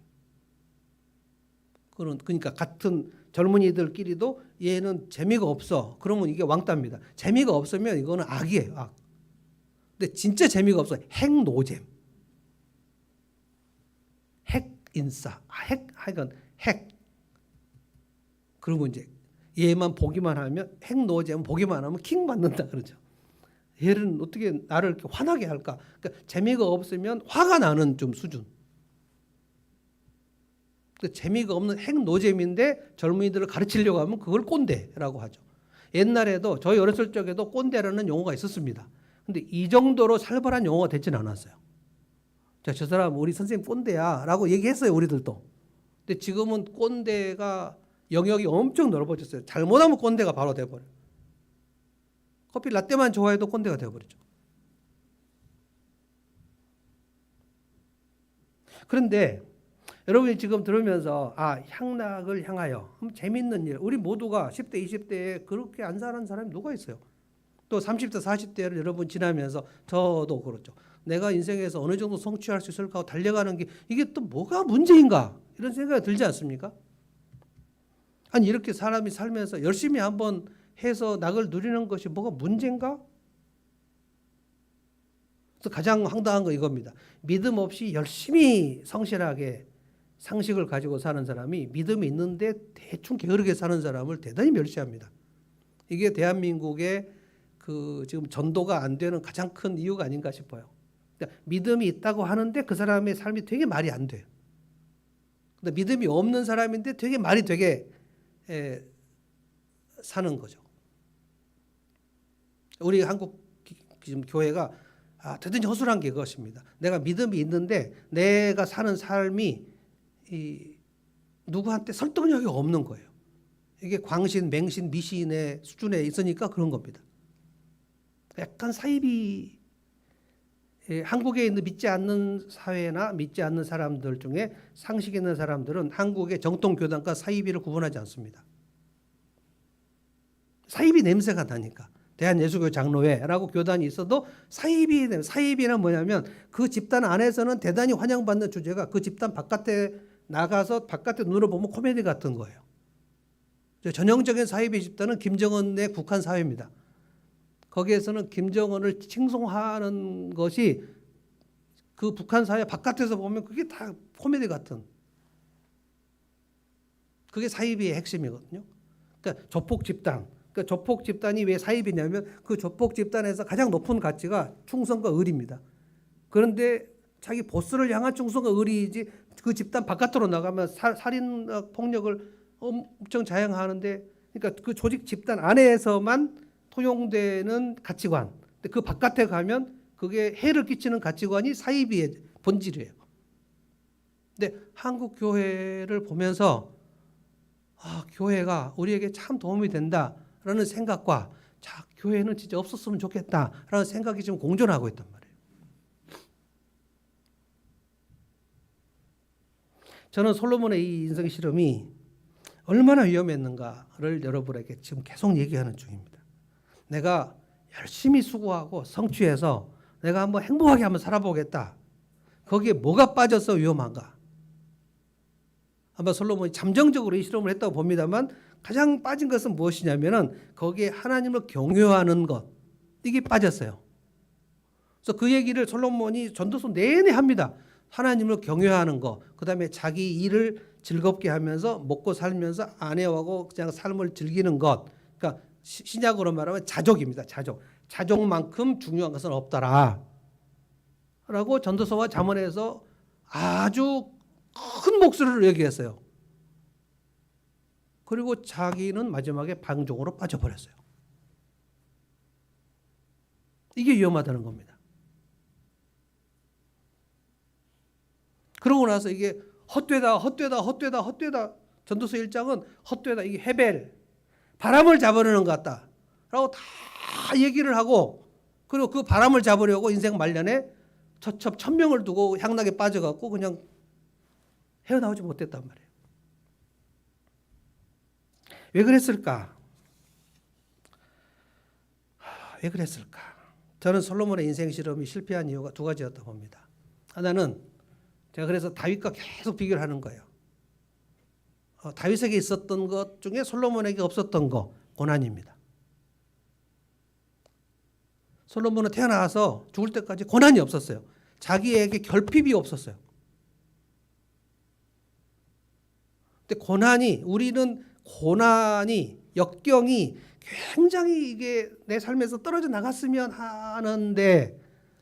S1: 그러니까 같은 젊은이들끼리도 얘는 재미가 없어. 그러면 이게 왕따입니다. 재미가 없으면 이거는 악이에요. 악. 근데 진짜 재미가 없어. 핵노잼. 핵인싸. 하여간 핵. 그리고 이제 얘만 보기만 하면 핵노잼 보기만 하면 킹 받는다 그러죠. 얘는 어떻게 나를 이렇게 화나게 할까? 그러니까 재미가 없으면 화가 나는 좀 수준. 재미가 없는 핵노잼인데 젊은이들을 가르치려고 하면 그걸 꼰대라고 하죠. 옛날에도 저희 어렸을 적에도 꼰대라는 용어가 있었습니다. 근데 이 정도로 살벌한 용어가 되진 않았어요. 자, 저 사람 우리 선생님 꼰대야 라고 얘기했어요. 우리들도. 근데 지금은 꼰대가 영역이 엄청 넓어졌어요. 잘못하면 꼰대가 바로 돼버려요. 커피 라떼만 좋아해도 꼰대가 돼버리죠. 그런데 여러분이 지금 들으면서 향락을 향하여 재밌는 일, 우리 모두가 10대, 20대에 그렇게 안 사는 사람이 누가 있어요? 또 30대, 40대를 여러분 지나면서 저도 그렇죠. 내가 인생에서 어느 정도 성취할 수 있을까 하고 달려가는 게 이게 또 뭐가 문제인가? 이런 생각이 들지 않습니까? 아니 이렇게 사람이 살면서 열심히 한번 해서 낙을 누리는 것이 뭐가 문제인가? 그래서 가장 황당한 거 이겁니다. 믿음 없이 열심히 성실하게 상식을 가지고 사는 사람이 믿음이 있는데 대충 게으르게 사는 사람을 대단히 멸시합니다. 이게 대한민국의 그 지금 전도가 안 되는 가장 큰 이유가 아닌가 싶어요. 그러니까 믿음이 있다고 하는데 그 사람의 삶이 되게 말이 안 돼요. 근데 믿음이 없는 사람인데 되게 말이 되게 사는 거죠. 우리 한국 지금 교회가 대단히 허술한 게 그것입니다. 내가 믿음이 있는데 내가 사는 삶이 누구한테 설득력이 없는 거예요. 이게 광신, 맹신, 미신의 수준에 있으니까 그런 겁니다. 약간 사이비, 한국에 있는 믿지 않는 사회나 믿지 않는 사람들 중에 상식 있는 사람들은 한국의 정통교단과 사이비를 구분하지 않습니다. 사이비 냄새가 나니까. 대한예수교 장로회라고 교단이 있어도 사이비는 뭐냐면 그 집단 안에서는 대단히 환영받는 주제가 그 집단 바깥에 나가서 바깥에 눈으로 보면 코미디 같은 거예요. 전형적인 사이비 집단은 김정은의 국한 사회입니다. 거기에서는 김정은을 칭송하는 것이 그 북한 사회 바깥에서 보면 그게 다 코미디 같은, 그게 사이비의 핵심이거든요. 그러니까 조폭 집단. 그러니까 조폭 집단이 왜 사이비냐면 그 조폭 집단에서 가장 높은 가치가 충성과 의리입니다. 그런데 자기 보스를 향한 충성과 의리이지 그 집단 바깥으로 나가면 살인 폭력을 엄청 자행하는데, 그러니까 그 조직 집단 안에서만 통용되는 가치관. 근데 그 바깥에 가면 그게 해를 끼치는 가치관이 사이비의 본질이에요. 근데 한국 교회를 보면서 교회가 우리에게 참 도움이 된다라는 생각과 교회는 진짜 없었으면 좋겠다라는 생각이 지금 공존하고 있단 말이에요. 저는 솔로몬의 이 인생 실험이 얼마나 위험했는가를 여러분에게 지금 계속 얘기하는 중입니다. 내가 열심히 수고하고 성취해서 내가 한번 행복하게 한번 살아보겠다. 거기에 뭐가 빠져서 위험한가? 아마 솔로몬이 잠정적으로 이 실험을 했다고 봅니다만 가장 빠진 것은 무엇이냐면은 거기에 하나님을 경외하는 것, 이게 빠졌어요. 그래서 그 얘기를 솔로몬이 전도서 내내 합니다. 하나님을 경외하는 것, 그 다음에 자기 일을 즐겁게 하면서 먹고 살면서 아내하고 그냥 삶을 즐기는 것. 그러니까 신약으로 말하면 자족입니다. 자족만큼 중요한 것은 없더라 라고 전도서와 잠언에서 아주 큰 목소리를 얘기했어요. 그리고 자기는 마지막에 방종으로 빠져버렸어요. 이게 위험하다는 겁니다. 그러고 나서 이게 헛되다. 전도서 1장은 헛되다. 이게 헤벨, 바람을 잡으려는 것 같다. 라고 다 얘기를 하고, 그리고 그 바람을 잡으려고 인생 말년에 처첩 천명을 두고 향락에 빠져갖고 그냥 헤어나오지 못했단 말이에요. 왜 그랬을까? 왜 그랬을까? 저는 솔로몬의 인생 실험이 실패한 이유가 두 가지였다고 봅니다. 하나는 제가 그래서 다윗과 계속 비교를 하는 거예요. 다윗에게 있었던 것 중에 솔로몬에게 없었던 거, 고난입니다. 솔로몬은 태어나서 죽을 때까지 고난이 없었어요. 자기에게 결핍이 없었어요. 근데 우리는 고난이, 역경이 굉장히 이게 내 삶에서 떨어져 나갔으면 하는데,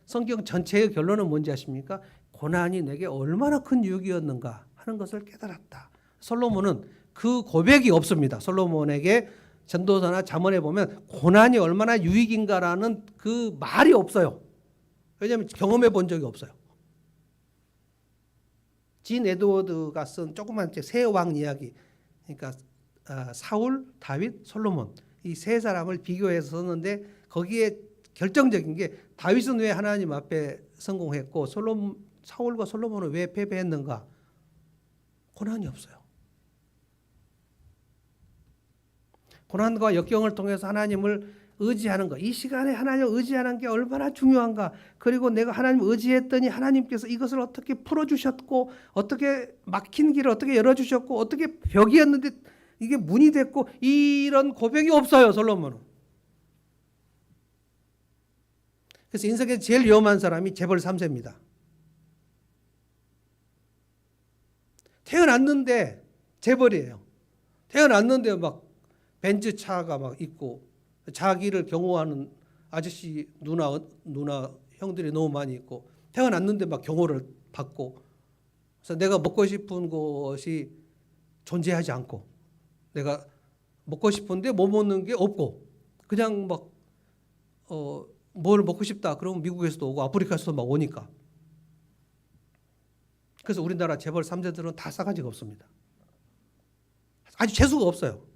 S1: 성경 전체의 결론은 뭔지 아십니까? 고난이 내게 얼마나 큰 유익이었는가 하는 것을 깨달았다. 솔로몬은 그 고백이 없습니다. 솔로몬에게 전도서나 잠언에 보면 고난이 얼마나 유익인가라는 그 말이 없어요. 왜냐하면 경험해 본 적이 없어요. 진 에드워드가 쓴 조그만 새 왕 이야기, 그러니까 사울, 다윗, 솔로몬 이 세 사람을 비교해서 썼는데, 거기에 결정적인 게 다윗은 왜 하나님 앞에 성공했고 사울과 솔로몬은 왜 패배했는가? 고난이 없어요. 고난과 역경을 통해서 하나님을 의지하는 것, 이 시간에 하나님을 의지하는 게 얼마나 중요한가. 그리고 내가 하나님을 의지했더니 하나님께서 이것을 어떻게 풀어주셨고, 어떻게 막힌 길을 어떻게 열어주셨고, 어떻게 벽이었는데 이게 문이 됐고, 이런 고백이 없어요, 솔로몬은. 그래서 인생에서 제일 위험한 사람이 재벌 3세입니다. 태어났는데 재벌이에요. 태어났는데 막 벤츠 차가 막 있고, 자기를 경호하는 아저씨 누나 형들이 너무 많이 있고, 태어났는데 막 경호를 받고, 그래서 내가 먹고 싶은 것이 존재하지 않고, 내가 먹고 싶은데 못 먹는 게 없고, 그냥 막 뭘 먹고 싶다 그러면 미국에서도 오고 아프리카에서도 막 오니까. 그래서 우리나라 재벌 3세들은 다 싸가지가 없습니다. 아주 재수가 없어요.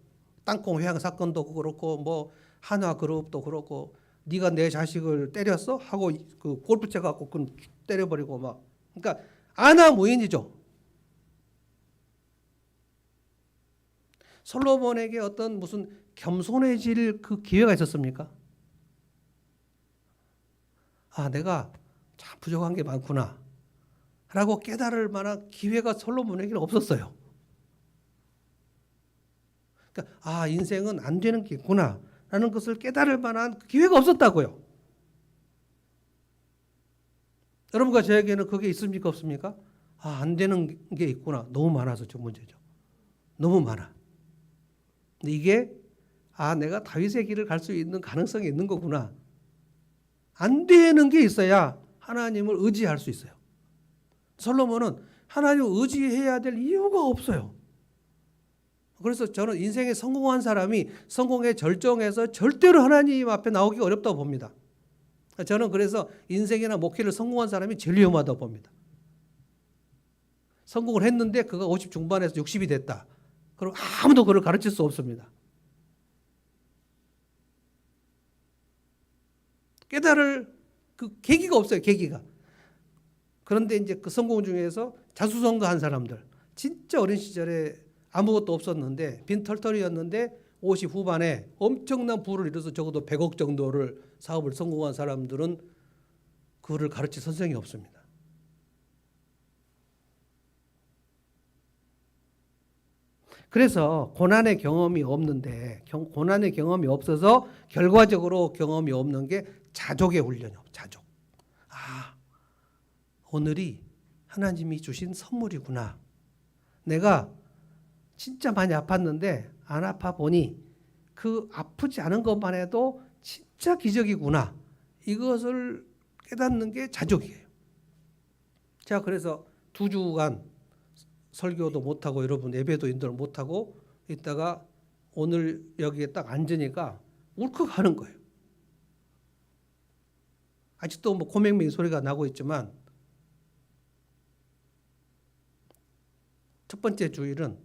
S1: 땅콩 회항 사건도 그렇고, 뭐 한화그룹도 그렇고, 네가 내 자식을 때렸어? 하고 그 골프채 갖고 그 때려버리고 막. 그러니까 아나무인이죠. 솔로몬에게 어떤 무슨 겸손해질 그 기회가 있었습니까? 내가 참 부족한 게 많구나 라고 깨달을 만한 기회가 솔로몬에게는 없었어요. 그러니까 인생은 안 되는 게 있구나 라는 것을 깨달을 만한 기회가 없었다고요. 여러분과 저에게는 그게 있습니까, 없습니까? 안 되는 게 있구나. 너무 많아서 저 문제죠. 너무 많아. 근데 이게 내가 다윗의 길을 갈 수 있는 가능성이 있는 거구나. 안 되는 게 있어야 하나님을 의지할 수 있어요. 솔로몬은 하나님을 의지해야 될 이유가 없어요. 그래서 저는 인생에 성공한 사람이 성공의 절정에서 절대로 하나님 앞에 나오기 어렵다고 봅니다. 저는 그래서 인생이나 목회를 성공한 사람이 제일 위험하다고 봅니다. 성공을 했는데 그가 50 중반에서 60이 됐다. 그럼 아무도 그를 가르칠 수 없습니다. 깨달을 그 계기가 없어요, 계기가. 그런데 이제 그 성공 중에서 자수성가한 사람들, 진짜 어린 시절에 아무것도 없었는데 빈털터리였는데 50 후반에 엄청난 부를 이뤄서 적어도 100억 정도를 사업을 성공한 사람들은 그를 가르칠 선생이 없습니다. 그래서 고난의 경험이 없는데, 고난의 경험이 없어서 결과적으로 경험이 없는 게 자족의 훈련이요. 자족. 오늘이 하나님이 주신 선물이구나. 내가 진짜 많이 아팠는데 안 아파 보니 그 아프지 않은 것만 해도 진짜 기적이구나. 이것을 깨닫는 게 자족이에요. 제가 그래서 2주간 설교도 못하고 여러분 예배도 인도를 못하고 있다가 오늘 여기에 딱 앉으니까 울컥하는 거예요. 아직도 뭐 코맹맹이 소리가 나고 있지만, 첫 번째 주일은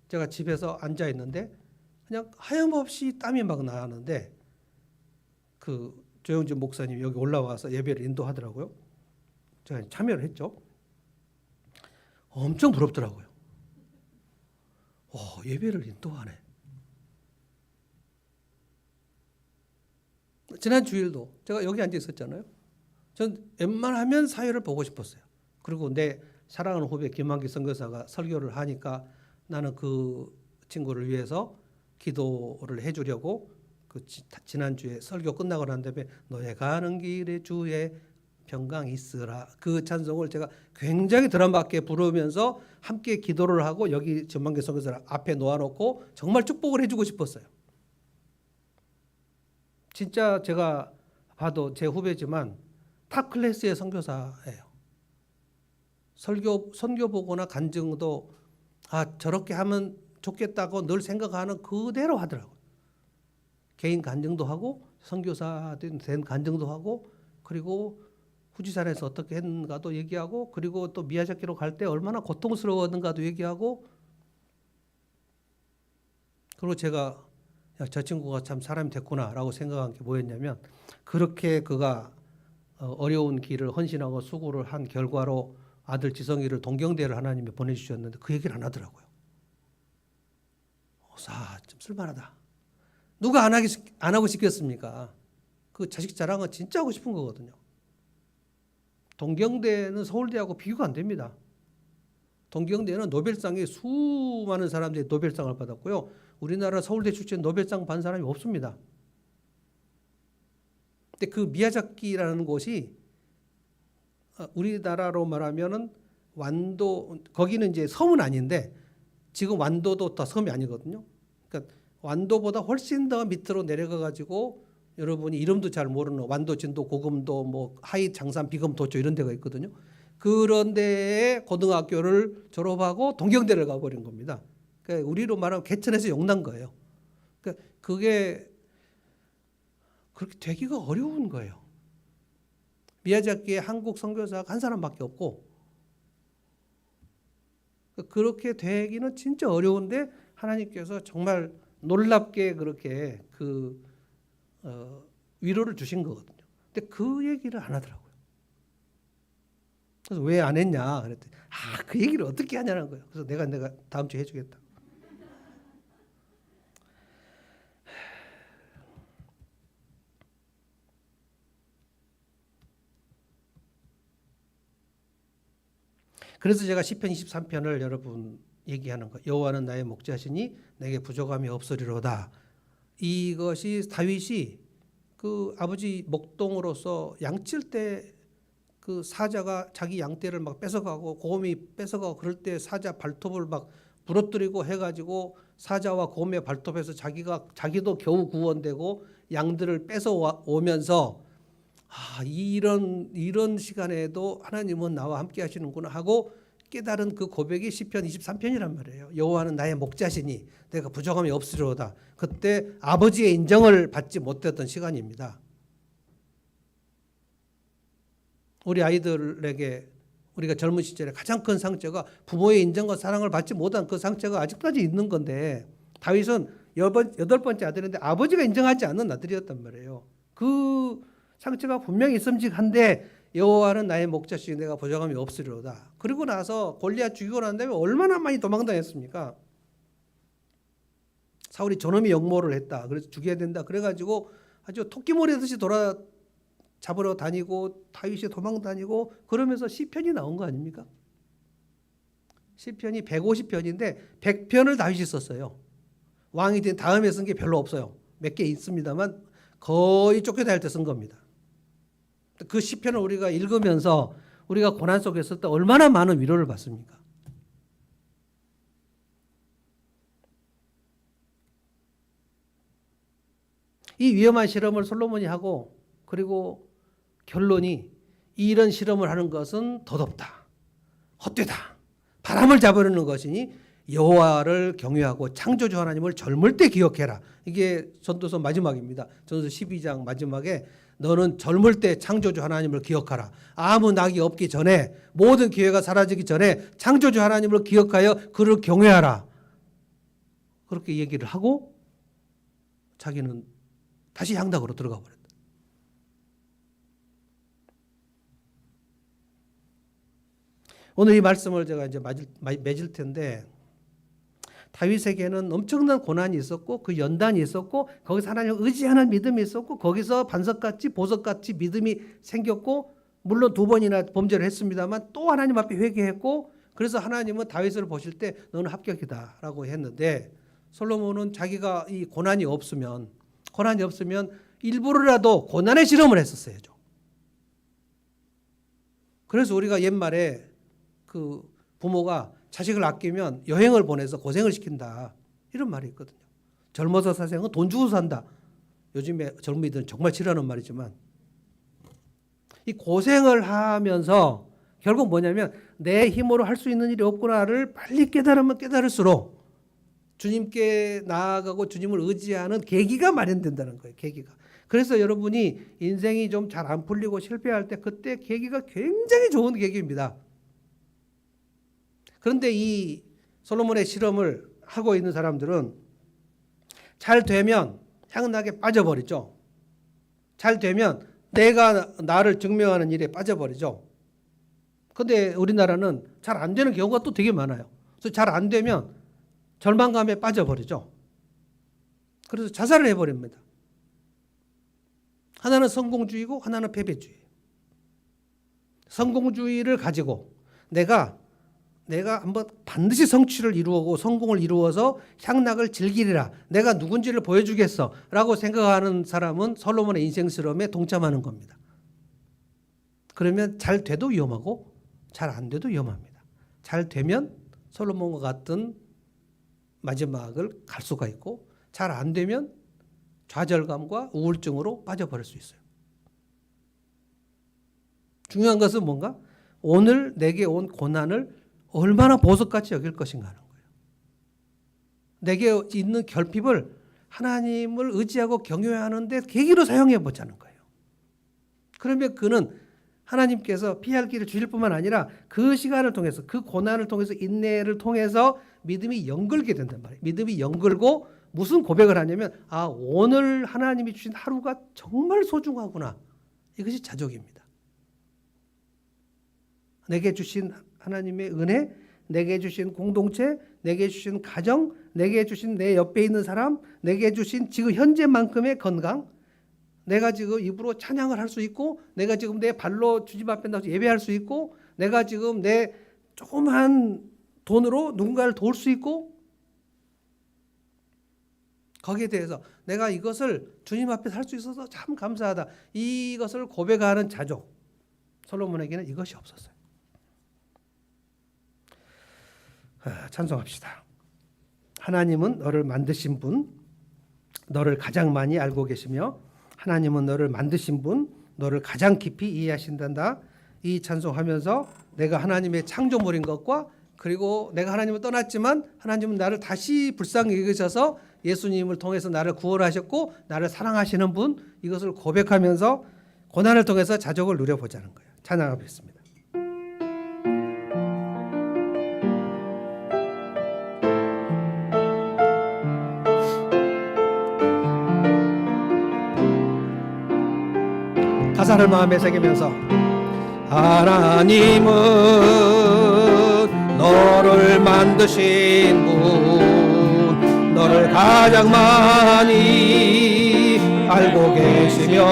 S1: 제가 집에서 앉아 있는데 그냥 하염없이 땀이 막 나는데 그 조영진 목사님이 여기 올라와서 예배를 인도하더라고요. 제가 참여를 했죠. 엄청 부럽더라고요. 예배를 인도하네. 지난 주일도 제가 여기 앉아 있었잖아요. 전 웬만하면 사회를 보고 싶었어요. 그리고 내 사랑하는 후배 김한기 선교사가 설교를 하니까 나는 그 친구를 위해서 기도를 해주려고 그 지난주에 설교 끝나고 난 다음에 너의 가는 길에 주의 평강 있으라 그 찬송을 제가 굉장히 드라마있게 부르면서 함께 기도를 하고 여기 전만기 선교사 앞에 놓아놓고 정말 축복을 해주고 싶었어요. 진짜 제가 봐도 제 후배지만 탑 클래스의 선교사예요. 선교 보거나 간증도 저렇게 하면 좋겠다고 늘 생각하는 그대로 하더라고요. 개인 간증도 하고 선교사 된 간증도 하고 그리고 후지산에서 어떻게 했는가도 얘기하고 그리고 또 미야자키로 갈 때 얼마나 고통스러웠는가도 얘기하고 그리고 제가 저 친구가 참 사람이 됐구나라고 생각한 게 뭐였냐면 그렇게 그가 어려운 길을 헌신하고 수고를 한 결과로 아들 지성이를 동경대를 하나님이 보내주셨는데 그 얘기를 안 하더라고요. 좀 쓸만하다. 누가 안 하고 싶겠습니까? 그 자식 자랑은 진짜 하고 싶은 거거든요. 동경대는 서울대하고 비교가 안 됩니다. 동경대는 노벨상에 수많은 사람들이 노벨상을 받았고요. 우리나라 서울대 출신 노벨상 받은 사람이 없습니다. 근데 그 미야자키라는 곳이 우리나라로 말하면은 완도 거기는 이제 섬은 아닌데 지금 완도도 다 섬이 아니거든요. 그러니까 완도보다 훨씬 더 밑으로 내려가 가지고 여러분이 이름도 잘 모르는 완도, 진도, 고금도, 뭐 하이, 장산, 비금, 도초 이런 데가 있거든요. 그런 데에 고등학교를 졸업하고 동경대를 가버린 겁니다. 그러니까 우리로 말하면 개천에서 용난 거예요. 그러니까 그게 그렇게 되기가 어려운 거예요. 미야자키에 한국 선교사가 한 사람밖에 없고 그렇게 되기는 진짜 어려운데 하나님께서 정말 놀랍게 그렇게 위로를 주신 거거든요. 근데 그 얘기를 안 하더라고요. 그래서 왜 안 했냐 그랬더니 그 얘기를 어떻게 하냐는 거예요. 그래서 내가 다음 주에 해주겠다. 그래서 제가 시편 23편을 여러분 얘기하는 거. 여호와는 나의 목자시니 내게 부족함이 없으리로다. 이것이 다윗이 그 아버지 목동으로서 양칠 때 그 사자가 자기 양떼를 막 뺏어가고 곰이 뺏어가고 그럴 때 사자 발톱을 막 부러뜨리고 해가지고 사자와 곰의 발톱에서 자기도 겨우 구원되고 양들을 뺏어 오면서 이런 시간에도 하나님은 나와 함께 하시는구나 하고 깨달은 그 고백이 시편 23편이란 말이에요. 여호와는 나의 목자시니 내가 부족함이 없으리로다. 그때 아버지의 인정을 받지 못했던 시간입니다. 우리 아이들에게 우리가 젊은 시절에 가장 큰 상처가 부모의 인정과 사랑을 받지 못한 그 상처가 아직까지 있는 건데 다윗은 8번째 아들인데 아버지가 인정하지 않는 아들이었단 말이에요. 그 상처가 분명히 있음직한데 여호와는 나의 목자시니 내가 부족함이 없으리로다. 그리고 나서 골리앗 죽이고 난 다음에 얼마나 많이 도망다녔습니까? 사울이 저놈이 역모를 했다. 그래서 죽여야 된다. 그래가지고 아주 토끼몰이 하듯이 잡으러 다니고 다윗이 도망다니고 그러면서 시편이 나온 거 아닙니까? 시편이 150편인데 100편을 다윗이 썼어요. 왕이 된 다음에 쓴 게 별로 없어요. 몇 개 있습니다만 거의 쫓겨다닐 때 쓴 겁니다. 그 시편을 우리가 읽으면서 우리가 고난 속에 있을 때 얼마나 많은 위로를 받습니까? 이 위험한 실험을 솔로몬이 하고 그리고 결론이 이런 실험을 하는 것은 덧없다, 헛되다, 바람을 잡으려는 것이니 여호와를 경외하고 창조주 하나님을 젊을 때 기억해라. 이게 전도서 마지막입니다. 전도서 12장 마지막에 너는 젊을 때 창조주 하나님을 기억하라. 아무 낙이 없기 전에 모든 기회가 사라지기 전에 창조주 하나님을 기억하여 그를 경외하라. 그렇게 얘기를 하고 자기는 다시 향락으로 들어가 버렸다. 오늘 이 말씀을 제가 이제 맺을 텐데, 다윗에게는 엄청난 고난이 있었고 그 연단이 있었고 거기서 하나님을 의지하는 믿음이 있었고 거기서 반석같이 보석같이 믿음이 생겼고, 물론 2번이나 범죄를 했습니다만 또 하나님 앞에 회개했고, 그래서 하나님은 다윗을 보실 때 너는 합격이다라고 했는데, 솔로몬은 자기가 이 고난이 없으면 일부러라도 고난의 실험을 했었어야죠. 그래서 우리가 옛말에 그 부모가 자식을 아끼면 여행을 보내서 고생을 시킨다, 이런 말이 있거든요. 젊어서 사생은 돈 주고 산다. 요즘에 젊은이들은 정말 싫어하는 말이지만, 이 고생을 하면서 결국 뭐냐면 내 힘으로 할 수 있는 일이 없구나를 빨리 깨달으면 깨달을수록 주님께 나아가고 주님을 의지하는 계기가 마련된다는 거예요. 계기가. 그래서 여러분이 인생이 좀 잘 안 풀리고 실패할 때 그때 계기가 굉장히 좋은 계기입니다. 그런데 이 솔로몬의 실험을 하고 있는 사람들은 잘 되면 향락에 빠져버리죠. 잘 되면 내가 나를 증명하는 일에 빠져버리죠. 그런데 우리나라는 잘 안 되는 경우가 또 되게 많아요. 그래서 잘 안 되면 절망감에 빠져버리죠. 그래서 자살을 해버립니다. 하나는 성공주의고 하나는 패배주의. 성공주의를 가지고 내가 한번 반드시 성취를 이루고 성공을 이루어서 향락을 즐기리라, 내가 누군지를 보여주겠어 라고 생각하는 사람은 솔로몬의 인생 실험에 동참하는 겁니다. 그러면 잘 돼도 위험하고 잘 안 돼도 위험합니다. 잘 되면 솔로몬과 같은 마지막을 갈 수가 있고, 잘 안 되면 좌절감과 우울증으로 빠져버릴 수 있어요. 중요한 것은 뭔가? 오늘 내게 온 고난을 얼마나 보석같이 여길 것인가 하는 거예요. 내게 있는 결핍을 하나님을 의지하고 경외하는데 계기로 사용해 보자는 거예요. 그러면 그는 하나님께서 피할 길을 주실 뿐만 아니라 그 시간을 통해서, 그 고난을 통해서, 인내를 통해서 믿음이 연결게 된단 말이에요. 믿음이 연결고 무슨 고백을 하냐면, 오늘 하나님이 주신 하루가 정말 소중하구나. 이것이 자족입니다. 내게 주신 하나님의 은혜, 내게 주신 공동체, 내게 주신 가정, 내게 주신 내 옆에 있는 사람, 내게 주신 지금 현재만큼의 건강, 내가 지금 입으로 찬양을 할 수 있고, 내가 지금 내 발로 주님 앞에 나가서 예배할 수 있고, 내가 지금 내 조그만 돈으로 누군가를 도울 수 있고, 거기에 대해서 내가 이것을 주님 앞에서 할 수 있어서 참 감사하다, 이것을 고백하는 자족, 솔로몬에게는 이것이 없었어요. 찬송합시다. 하나님은 너를 만드신 분, 너를 가장 많이 알고 계시며 하나님은 너를 만드신 분, 너를 가장 깊이 이해하신단다. 이 찬송하면서 내가 하나님의 창조물인 것과, 그리고 내가 하나님을 떠났지만 하나님은 나를 다시 불쌍히 여기셔서 예수님을 통해서 나를 구원하셨고 나를 사랑하시는 분, 이것을 고백하면서 고난을 통해서 자족을 누려보자는 거예요. 찬양하겠습니다. 가사를 마음에 새기면서, 하나님은 너를 만드신 분, 너를 가장 많이 알고 계시며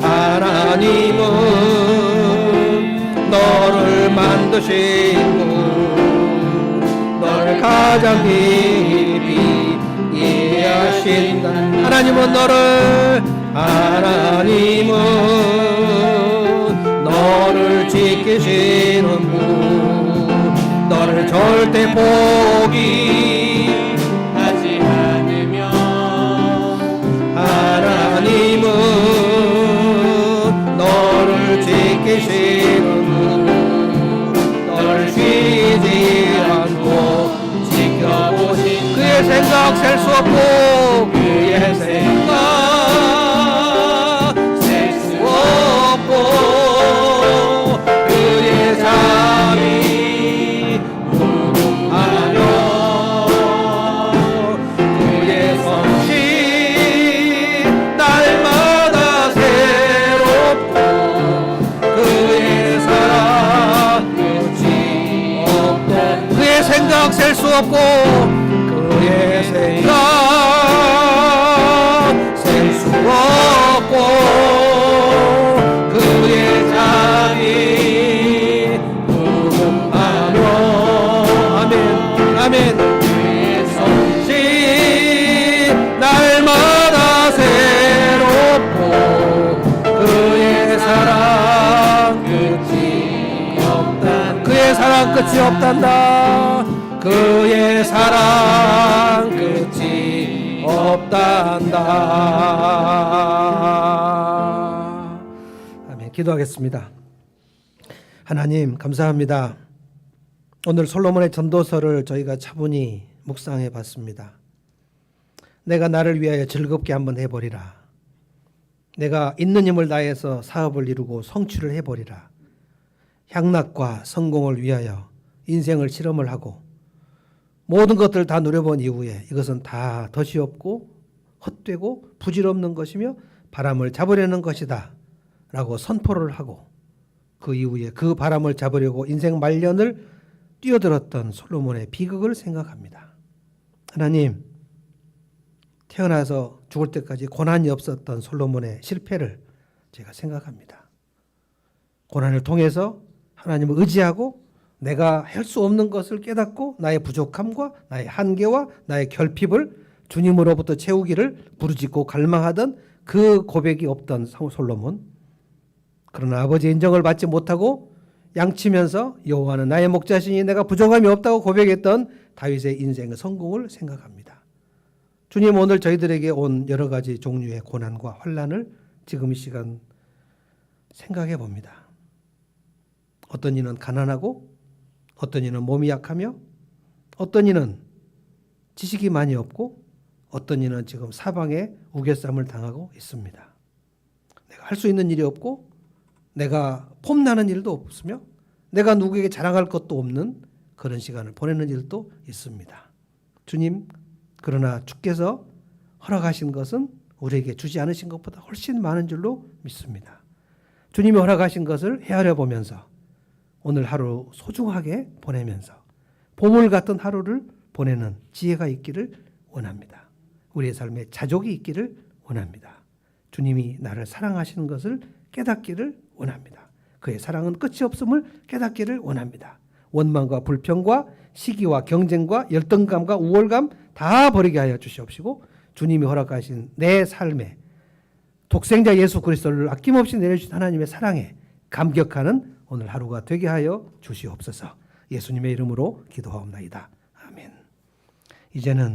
S1: 하나님은 너를 만드신 분, 너를 가장 깊이 이해하신다. 하나님은 너를 지키시는 분, 너를 절대 포기하지 않으며 하나님은 너를 지키시는 분, 너를 쉬지 않고 지켜보신 그의 생각 셀 수 없고 그의 생각 그의 삶이 무궁하며 그의 성실 날마다 새롭고 그의 사랑 생각 셀 수 없고 그의 생각 셀 수 없고 그의 자비 구분하며 아멘 아멘 그의 성실 날마다 새롭고 그의 사랑 끝이 없다 그의 사랑 끝이 없단다 그의 사랑 끝이 없단다. 아멘. 기도하겠습니다. 하나님 감사합니다. 오늘 솔로몬의 전도서를 저희가 차분히 묵상해 봤습니다. 내가 나를 위하여 즐겁게 한번 해버리라. 내가 있는 힘을 다해서 사업을 이루고 성취를 해버리라. 향락과 성공을 위하여 인생을 실험을 하고 모든 것들을 다 누려본 이후에 이것은 다 덫이 없고 헛되고 부질없는 것이며 바람을 잡으려는 것이다 라고 선포를 하고 그 이후에 그 바람을 잡으려고 인생 말년을 뛰어들었던 솔로몬의 비극을 생각합니다. 하나님, 태어나서 죽을 때까지 고난이 없었던 솔로몬의 실패를 제가 생각합니다. 고난을 통해서 하나님을 의지하고 내가 할 수 없는 것을 깨닫고 나의 부족함과 나의 한계와 나의 결핍을 주님으로부터 채우기를 부르짖고 갈망하던 그 고백이 없던 솔로몬. 그러나 아버지의 인정을 받지 못하고 양치면서 여호와는 나의 목자시니 내가 부족함이 없다고 고백했던 다윗의 인생의 성공을 생각합니다. 주님, 오늘 저희들에게 온 여러 가지 종류의 고난과 환난을 지금 이 시간 생각해 봅니다. 어떤 이는 가난하고 어떤 이는 몸이 약하며 어떤 이는 지식이 많이 없고 어떤 이는 지금 사방에 우겨쌈을 당하고 있습니다. 내가 할 수 있는 일이 없고 내가 폼나는 일도 없으며 내가 누구에게 자랑할 것도 없는 그런 시간을 보내는 일도 있습니다. 주님, 그러나 주께서 허락하신 것은 우리에게 주지 않으신 것보다 훨씬 많은 줄로 믿습니다. 주님이 허락하신 것을 헤아려 보면서 오늘 하루 소중하게 보내면서 보물 같은 하루를 보내는 지혜가 있기를 원합니다. 우리의 삶에 자족이 있기를 원합니다. 주님이 나를 사랑하시는 것을 깨닫기를 원합니다. 그의 사랑은 끝이 없음을 깨닫기를 원합니다. 원망과 불평과 시기와 경쟁과 열등감과 우월감 다 버리게 하여 주시옵시고 주님이 허락하신 내 삶에 독생자 예수 그리스도를 아낌없이 내려주신 하나님의 사랑에 감격하는 오늘 하루가 되게 하여 주시옵소서. 예수님의 이름으로 기도하옵나이다. 아멘. 이제는